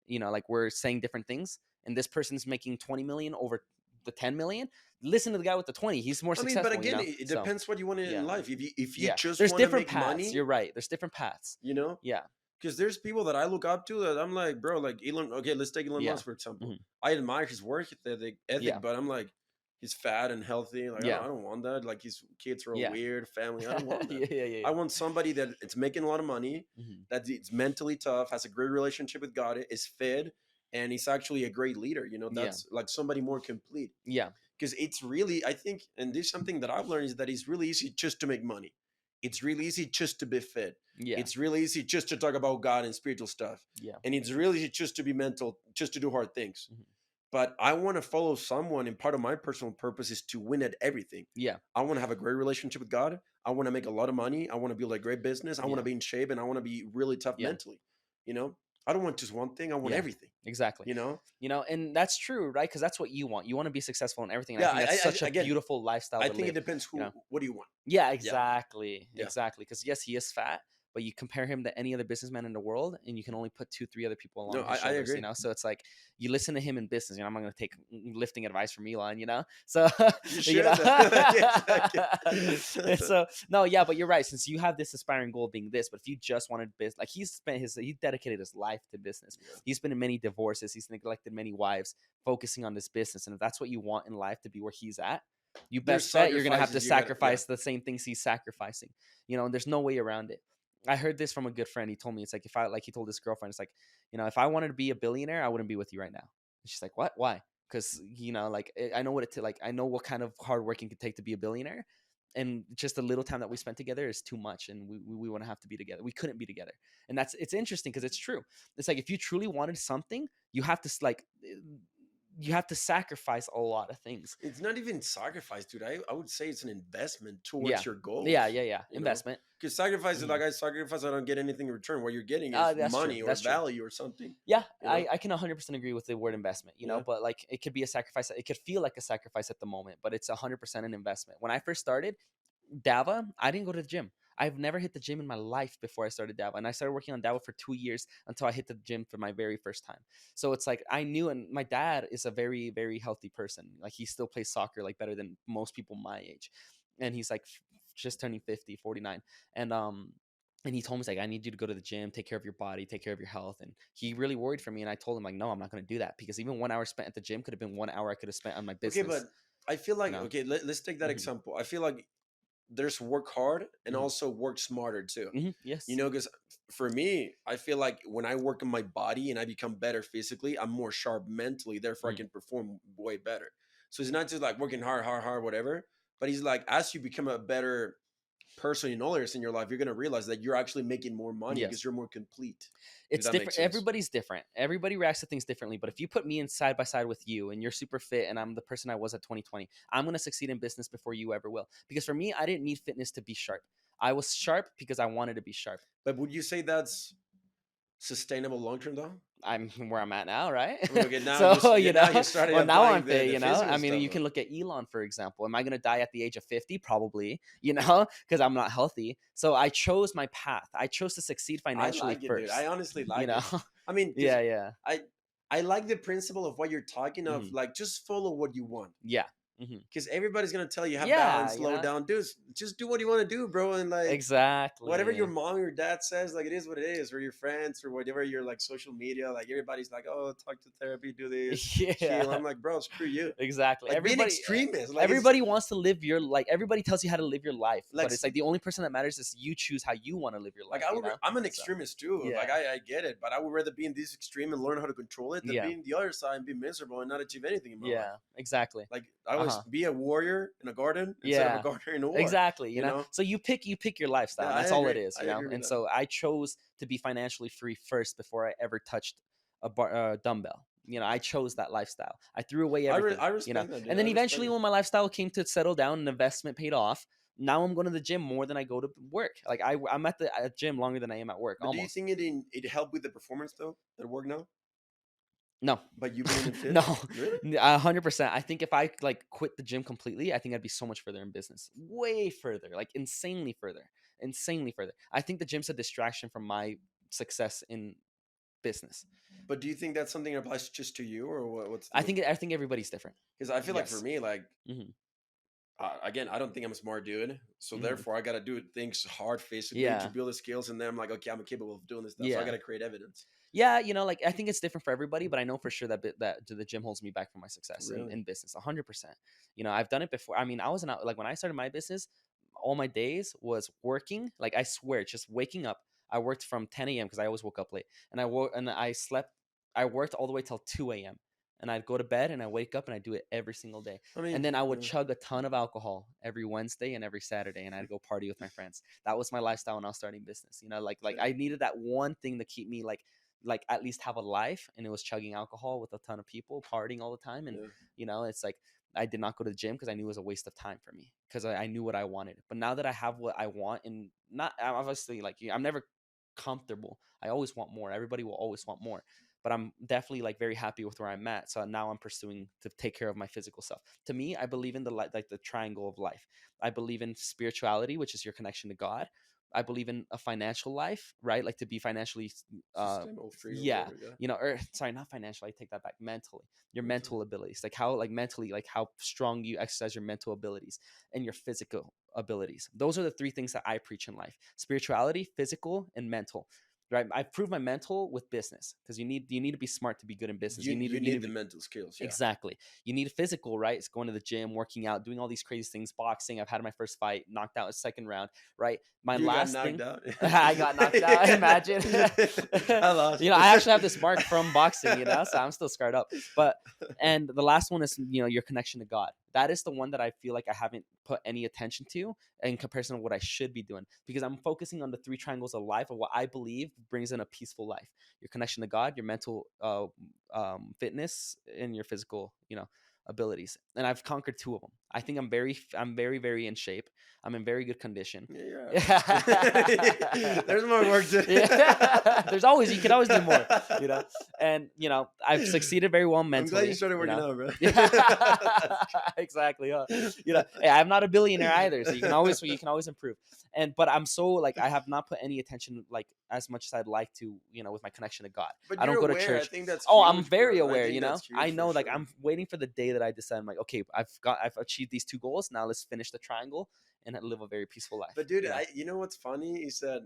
like we're saying different things, and this person's making 20 million over the 10 million. Listen to the guy with the 20; he's more I mean, but successful, again, it So depends what you want in yeah, life. If you yeah, just there's want to different make paths. money, You're right. There's different paths. you know, Yeah, because there's people that I look up to that I'm like, bro, like Elon. Okay, let's take Elon yeah, Musk for example. hmm I admire his work ethic, yeah, but I'm like, he's fat and healthy. Like, yeah, I don't want that. Like, his kids are all yeah, weird, family. I don't want that. yeah, yeah, yeah, I want somebody that it's making a lot of money, hmm that it's mentally tough, has a great relationship with God, is fed, and he's actually a great leader. yeah, That's like somebody more complete. yeah, Because it's really, I think, and this is something that I've learned, is that it's really easy just to make money. It's really easy just to be fit. yeah, It's really easy just to talk about God and spiritual stuff. yeah, And it's really easy just to be mental, just to do hard things. mhm, But I want to follow someone, and part of my personal purpose is to win at everything. yeah, I want to have a great relationship with God. I want to make a lot of money. I want to build a great business. I want to yeah, be in shape, and I want to be really tough yeah, mentally. You know, I don't want just one thing. I want yeah. everything. Exactly. You know, And that's true, right? Because that's what you want. You want to be successful in everything. And I yeah. think that's such a Again, beautiful lifestyle I to think it live. depends You know? what do you want. Yeah, Yeah, exactly, yeah. exactly. Because yes, he is fat, but you compare him to any other businessman in the world, and you can only put 2, 3 other people No, along his I shoulders. agree. So it's like you listen to him in business. I'm not going to take lifting advice from Elon. So You you know, should. Exactly. and so no, yeah, but you're right. Since you have this aspiring goal being this, but if you just wanted business, like he dedicated his life to business. Yeah. He's been in many divorces. He's neglected many wives, focusing on this business. And if that's what you want in life to be where he's at, you There's best bet you're gonna have to sacrifices you gotta. Yeah. sacrifice the same things he's sacrificing. And there's no way around it. I heard this from a good friend. He told me it's like he told his girlfriend, it's like, if I wanted to be a billionaire, I wouldn't be with you right now. And she's like, what? Why? Because I know I know what kind of hard work it could take to be a billionaire, and just the little time that we spent together is too much, and we want to have to be together. We couldn't be together, and it's interesting because it's true. It's like if you truly wanted something, you have to sacrifice a lot of things. It's not even sacrifice, dude. I would say it's an investment Yeah, towards your goals. yeah, yeah, yeah. Investment. Because sacrifice is Mhm. like, I sacrifice, I don't get anything in return. What you're getting is That's true. money or That's true. value or something. Yeah, You know? I can 100% agree with the word investment, Yeah. but like it could be a sacrifice. It could feel like a sacrifice at the moment, but it's 100% an investment. When I first started Dava, I didn't go to the gym. I've never hit the gym in my life before I started Dava. And I started working on Dava for 2 years until I hit the gym for my very first time. So it's like I knew, and my dad is a very, very healthy person. Like he still plays soccer like better than most people my age. And he's like just turning 50, 49. And he told me, he's like, I need you to go to the gym, take care of your body, take care of your health. And he really worried for me. And I told him, like, no, I'm not going to do that, because even 1 hour spent at the gym could have been 1 hour I could have spent on my Okay, business, but I feel you like, know? okay, let's take that Hmm. example. I feel like there's work hard and Hmm. also work smarter too. You Yes. know, because for me, I feel like when I work on my body and I become better physically, I'm more sharp mentally. Therefore, I Mm. can perform way better. So it's not just like working hard, hard, hard, whatever. But he's like, as you become a better person in all areas in your life, you're gonna realize that you're actually making more money because Yes. you're more complete. If It's that makes different. sense. Everybody's different. Everybody reacts to things differently. But if you put me in side by side with you and you're super fit and I'm the person I was at 2020, I'm going to succeed in business before you ever will. Because for me, I didn't need fitness to be sharp. I was sharp because I wanted to be sharp. But would you say that's sustainable long term though? I'm where I'm at now, right? I mean, okay, now you So, yeah, now you started well, now I'm applying fit, the I physical mean, stuff you though. can look at Elon, for example. Am I going to die at the age of 50? Probably, because I'm not healthy. So I chose my path. I chose to succeed I financially like it, dude. I first, honestly you like know? it. I mean, because Yeah, yeah. I I like the principle of what you're talking of. Hmm. Like, just follow what you want. Yeah. Hmm. Because everybody's gonna tell you have Yeah, balance, slow down, dude. Just do what you want to do, bro. And like whatever your exactly. mom or dad says, like it is what it is, or your friends or whatever your like social media, like everybody's like, oh, talk to therapy, do this, chill. Yeah. I'm like, bro, screw you. Exactly. Like being extremist, like it's Everybody wants to live your, like, everybody tells you how to live your life, like but it's like the only person that matters is you choose how you want to live your like life, I would, I'm an So, extremist too. Like yeah. I get it, but I would rather be in this extreme and learn how to control it than Yeah. be in the other side and be miserable and not achieve anything in my life. Yeah. Exactly. Like I always Uh-huh. be a warrior in a garden instead of a Yeah. gardener in a war. Exactly, You know? So you pick your lifestyle, Yeah, and I that's all it agree. is, I agree with And that. so I chose to be financially free first before I ever touched a dumbbell. I chose that lifestyle. I threw away everything, I respect that, dude. And I then respect eventually, it. when my lifestyle came to settle down and investment paid off, now I'm going to the gym more than I go to work. Like I'm at the gym longer than I am at work, But do you almost. think it helped with the performance though at work now? No, By you being in no, fit? Really? 100%. I think if I like quit the gym completely, I think I'd be so much further in business, way further, like insanely further. I think the gym's a distraction from my success in business. But do you think that's something that applies just to you, or what's I what? think I think everybody's different. Because I feel like for Yes. me, like Hmm. again, I don't think I'm a smart dude, so Hmm. therefore I gotta do things hard physically to Yeah. build the skills, and then I'm like, okay, I'm capable of doing this stuff, so I Yeah. gotta create evidence. Yeah, like I think it's different for everybody, but I know for sure that the gym holds me back from my success Really? in business, 100%. I've done it before. I mean, I was not like when I started my business, all my days was working. Like I swear, just waking up. I worked from 10 a.m. because I always woke up late, and I slept. I worked all the way till 2 a.m. And I'd go to bed and I wake up and I do it every single day. I And mean, then I would chug a ton of alcohol every Wednesday and every Saturday, and I'd go party with my friends. That was my lifestyle when I was starting business. Like okay. I needed that one thing to keep me like at least have a life, and it was chugging alcohol with a ton of people partying all the time. And Yeah. it's like I did not go to the gym because I knew it was a waste of time for me, because I knew what I wanted. But now that I have what I want, and not obviously, like, I'm never comfortable. I always want more. Everybody will always want more, but I'm definitely like very happy with where I'm at. So now I'm pursuing to take care of my physical self. To me, I believe in like the triangle of life. I believe in spirituality, which is your connection to God. I believe in a financial life, right? Like to be financially, Sustainable, free, or yeah, whatever. Yeah. or sorry, not financial. I take that back. Mentally, your Mental. mental abilities, like how, like mentally, like how strong you exercise your mental abilities and your physical abilities. Those are the three things that I preach in life: spirituality, physical, and mental. Right? I've proved my mental with business, because you need to be smart to be good in business. You You need to need the be. mental skills. Yeah. Exactly. You need physical, right? It's going to the gym, working out, doing all these crazy things, boxing. I've had my first fight, knocked out a second round, right? My You got last knocked thing, out. I got knocked out. Imagine. I lost. I actually have this mark from boxing, so I'm still scarred up. But, and the last one is, your connection to God. That is the one that I feel like I haven't put any attention to in comparison to what I should be doing, because I'm focusing on the three triangles of life of what I believe brings in a peaceful life: your connection to God, your mental fitness, and your physical, abilities. And I've conquered two of them. I think I'm very, very in shape. I'm in very good condition. Yeah, you're average. Yeah. There's more work to. There's always, you can always do more, you know. And I've succeeded very well I'm glad you mentally, started working out, bro. Yeah. Exactly. Hey, I'm not a billionaire either, so you can always improve. But I'm so like, I have not put any attention like as much as I'd like to, with my connection to God. But I don't you're go to aware. I church. think that's Oh, I'm huge, very bro. I aware, think that's I huge know, for like, sure. I'm waiting for the day that I decide, I'm like, okay, I've achieved these two goals. Now let's finish the triangle and live a very peaceful life. But dude, you know what's funny is that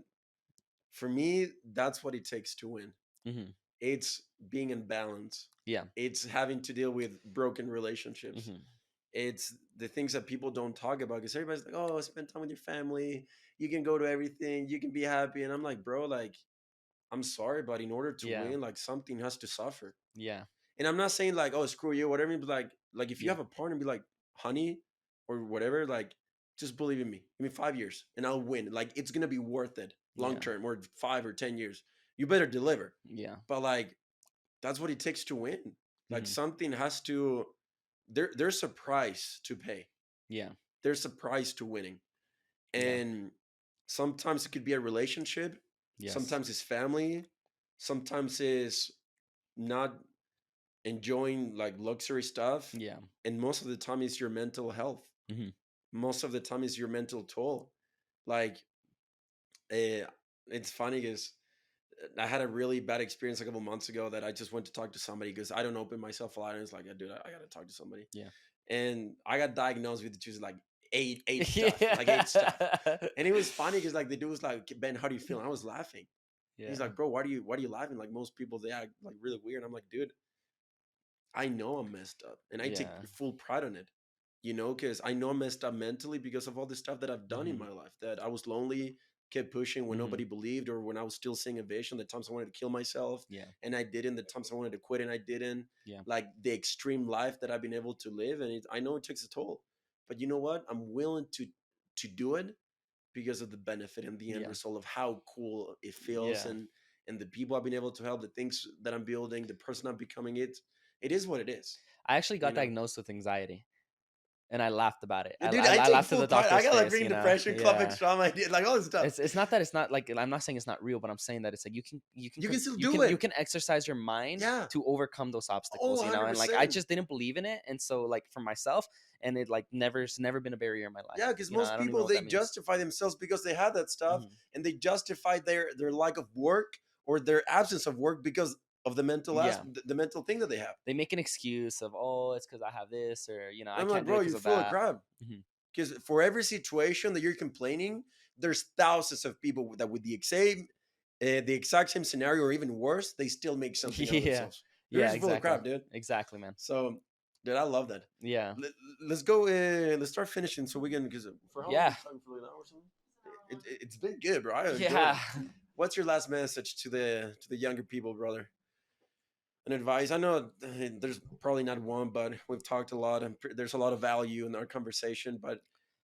for me, that's what it takes to win. Hmm. It's being in balance. Yeah. It's having to deal with broken relationships. Hmm. It's the things that people don't talk about because everybody's like, "Oh, spend time with your family. You can go to everything. You can be happy." And I'm like, "Bro, like, I'm sorry, but in order to Yeah. win, like, something has to suffer." Yeah. And I'm not saying like, "Oh, screw you," whatever. But like if you Yeah. have a partner, be like, "Honey," or whatever. Like, just believe in me. Give me 5 years, and I'll win. Like, it's gonna be worth it long Yeah. term, or 5 or 10 years. You better deliver. Yeah. But like, that's what it takes to win. Like, Hmm. something has to. There's a price to pay. Yeah. There's a price to winning, Yeah. and sometimes it could be a relationship. Yes. Sometimes it's family. Sometimes it's not enjoying like luxury stuff, Yeah. and most of the time it's your mental health. Hmm. Most of the time is your mental toll. Like, uh, it's funny because I had a really bad experience a couple months ago that I just went to talk to somebody because I don't open myself a lot, and it's like, dude, I gotta talk to somebody. Yeah. And I got diagnosed with just like eight stuff, like eight stuff. Yeah. And it was funny because like the dude was like, Ben, how do you feel? And I was laughing. He's Yeah. like, bro, why do you laughing? Like, most people, they act like really weird. I'm like, dude, I know I'm messed up, and I take Yeah. full pride on it. Because I know I'm messed up mentally because of all the stuff that I've done in Hmm. my life. That I was lonely, kept pushing when Hmm. nobody believed, or when I was still seeing a vision. The times I wanted to kill myself, Yeah. and I didn't. The times I wanted to quit, and I didn't. Yeah. Like, the extreme life that I've been able to live, and I know it takes a toll. But you know what? I'm willing to do it because of the benefit and the end Yeah. result of how cool it feels, Yeah. and the people I've been able to help, the things that I'm building, the person I'm becoming. It is what it is. I actually You got know. diagnosed with anxiety, and I laughed about it. Yeah, dude, I I take laughed to full the part. I doctor's got like face. freaking depression, complex Yeah. trauma, I did like all this stuff. It's not that it's not like, I'm not saying it's not real, but I'm saying that it's like You can still you do can you it. can exercise your mind Yeah. to overcome those Oh, obstacles, and like, I 100%. just didn't believe in it, and so, like, for myself, and it like it's never been a barrier in my life. Yeah, because most I don't even know people, what they that means. justify themselves because they had that stuff, Hmm. and they justify their lack of work or their absence of work because of the Yeah, the mental thing that they have. they make an excuse of, oh, it's because I have this, or And I I'm like, can't do it bro, because you're of full of that. crap. Hmm. Because for every situation that you're complaining, there's thousands of people that with the exact same scenario or even worse, they still make something out of Yeah, themselves. You're yeah, just full of exactly, crap, dude. exactly, man. So, dude, I love that. Yeah, Let, let's go. Let's start finishing so we can. Because for how long are yeah, we talking for? Like an hour or something? It's been good, bro. I enjoyed it. yeah. What's your last message to the younger people, brother? An advice. I know there's probably not one, but we've talked a lot, and there's a lot of value in our conversation. But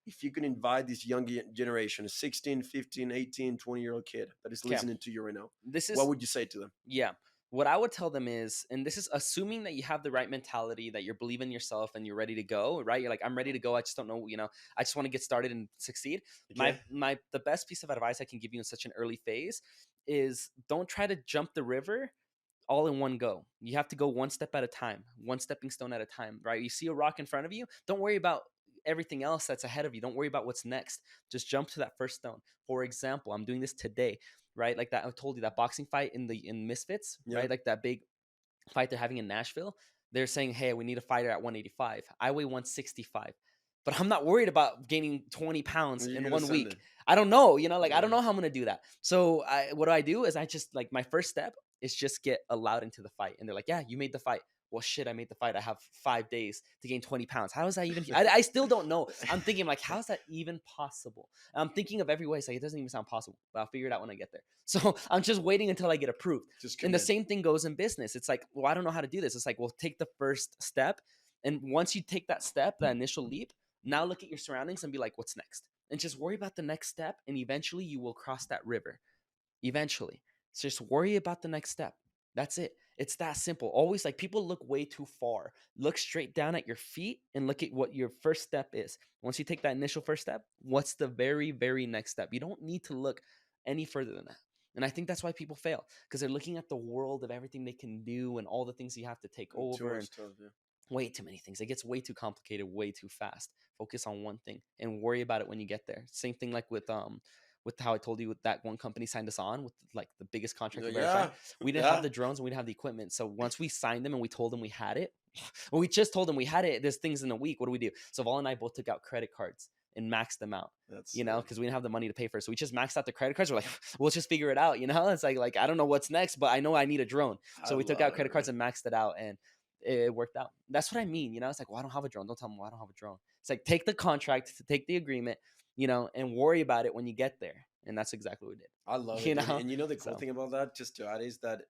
if you can invite this young generation, a 16, 15, 18, 20-year-old kid that is Okay, listening to you right now, this what is would you say to them? yeah. What I would tell them is, and this is assuming that you have the right mentality, that you're believing in yourself and you're ready to go, right? You're like, I'm ready to go. I just don't know, I just want to get started and succeed. Okay. The best piece of advice I can give you in such an early phase is, don't try to jump the river all in one go. You have to go one step at a time, one stepping stone at a time, right? You see a rock in front of you, don't worry about everything else that's ahead of you. Don't worry about what's next. Just jump to that first stone. For example, I'm doing this today, right? Like that, I told you, that boxing fight in Misfits, Yeah. right? Like that big fight they're having in Nashville. They're saying, hey, we need a fighter at 185. I weigh 165. But I'm not worried about gaining 20 pounds You're in gonna one send week. it. I don't know, like, I don't Yeah. know how I'm gonna do that. So what do? Is I just, like, my first step is just get allowed into the fight. And they're like, yeah, you made the fight. Well, shit, I made the fight. I have 5 days to gain 20 pounds. How is that even? I still don't know. I'm thinking, like, how's that even possible? I'm thinking of every way. It's like, it doesn't even sound possible, but I'll figure it out when I get there. So I'm just waiting until I get approved. Just And the commit. same thing goes in business. It's like, well, I don't know how to do this. It's like, well, take the first step. And once you take that step, that initial leap, now look at your surroundings and be like, what's next? And just worry about the next step. And eventually you will cross that river. Eventually. So just worry about the next step. That's it. It's that simple. Always like people look way too far. Look straight down at your feet and look at what your first step is. Once you take that initial first step, what's the very, very next step? You don't need to look any further than that. And I think that's why people fail, because they're looking at the world of everything they can do and all the things you have to take Too over much and stuff, yeah. way too many things. It gets way too complicated way too fast. Focus on one thing and worry about it when you get there. Same thing like with how I told you with that one company signed us on with like the biggest contract we've ever signed. Yeah, We didn't have yeah. the drones and we didn't have the equipment. So once we signed them and we told them we had it, well, we just told them we had it. There's things in a week. What do we do? So Val and I both took out credit cards and maxed them out. That's Because we didn't have the money to pay for it. So we just maxed out the credit cards. We're like, we'll just figure it out. It's like I don't know what's next, but I know I need a drone. So I we took love out it, credit bro. cards and maxed it out, and it worked out. That's what I mean. It's like, well, I don't have a drone. Don't tell them, well, I don't have a drone. It's like, take the contract, take the agreement, and worry about it when you get there. And that's exactly what we did. I love it, You dude. know? And the cool So thing about that, just to add, is that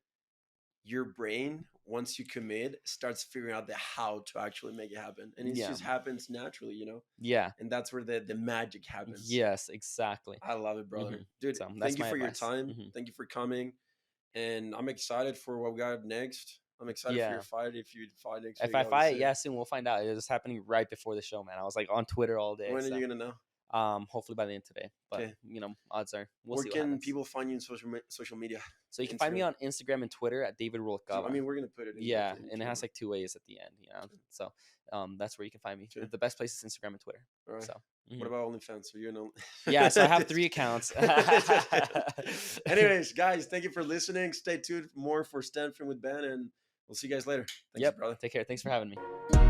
your brain, once you commit, starts figuring out the how to actually make it happen, and it yeah, just happens naturally. yeah, And that's where the magic happens. yes, exactly. I love it, brother. Dude, So that's thank you my for your advice. time. Thank you for coming. And I'm excited for what we got next. I'm excited for Yeah. your fight. If you fight next If week, I fight, obviously. yeah, soon we'll find out. It was happening right before the show, man. I was like on Twitter all day. When are So you gonna know? hopefully by the end of today. But Okay. odds are we'll Where see what can happens. people find you in social media? So you can find me Instagram? on Instagram and Twitter at David Ruvalcaba. I mean, we're gonna put it in. Yeah, the and it has camera. like 2 A's at the end. So that's where you can find me. Okay. The best place is Instagram and Twitter. All right. So What about OnlyFans? So you're an yeah, so I have 3 accounts. Anyways, guys, thank you for listening. Stay tuned more for Stanford with Ben, and we'll see you guys later. Thanks, Yep. brother. Take care. Thanks for having me.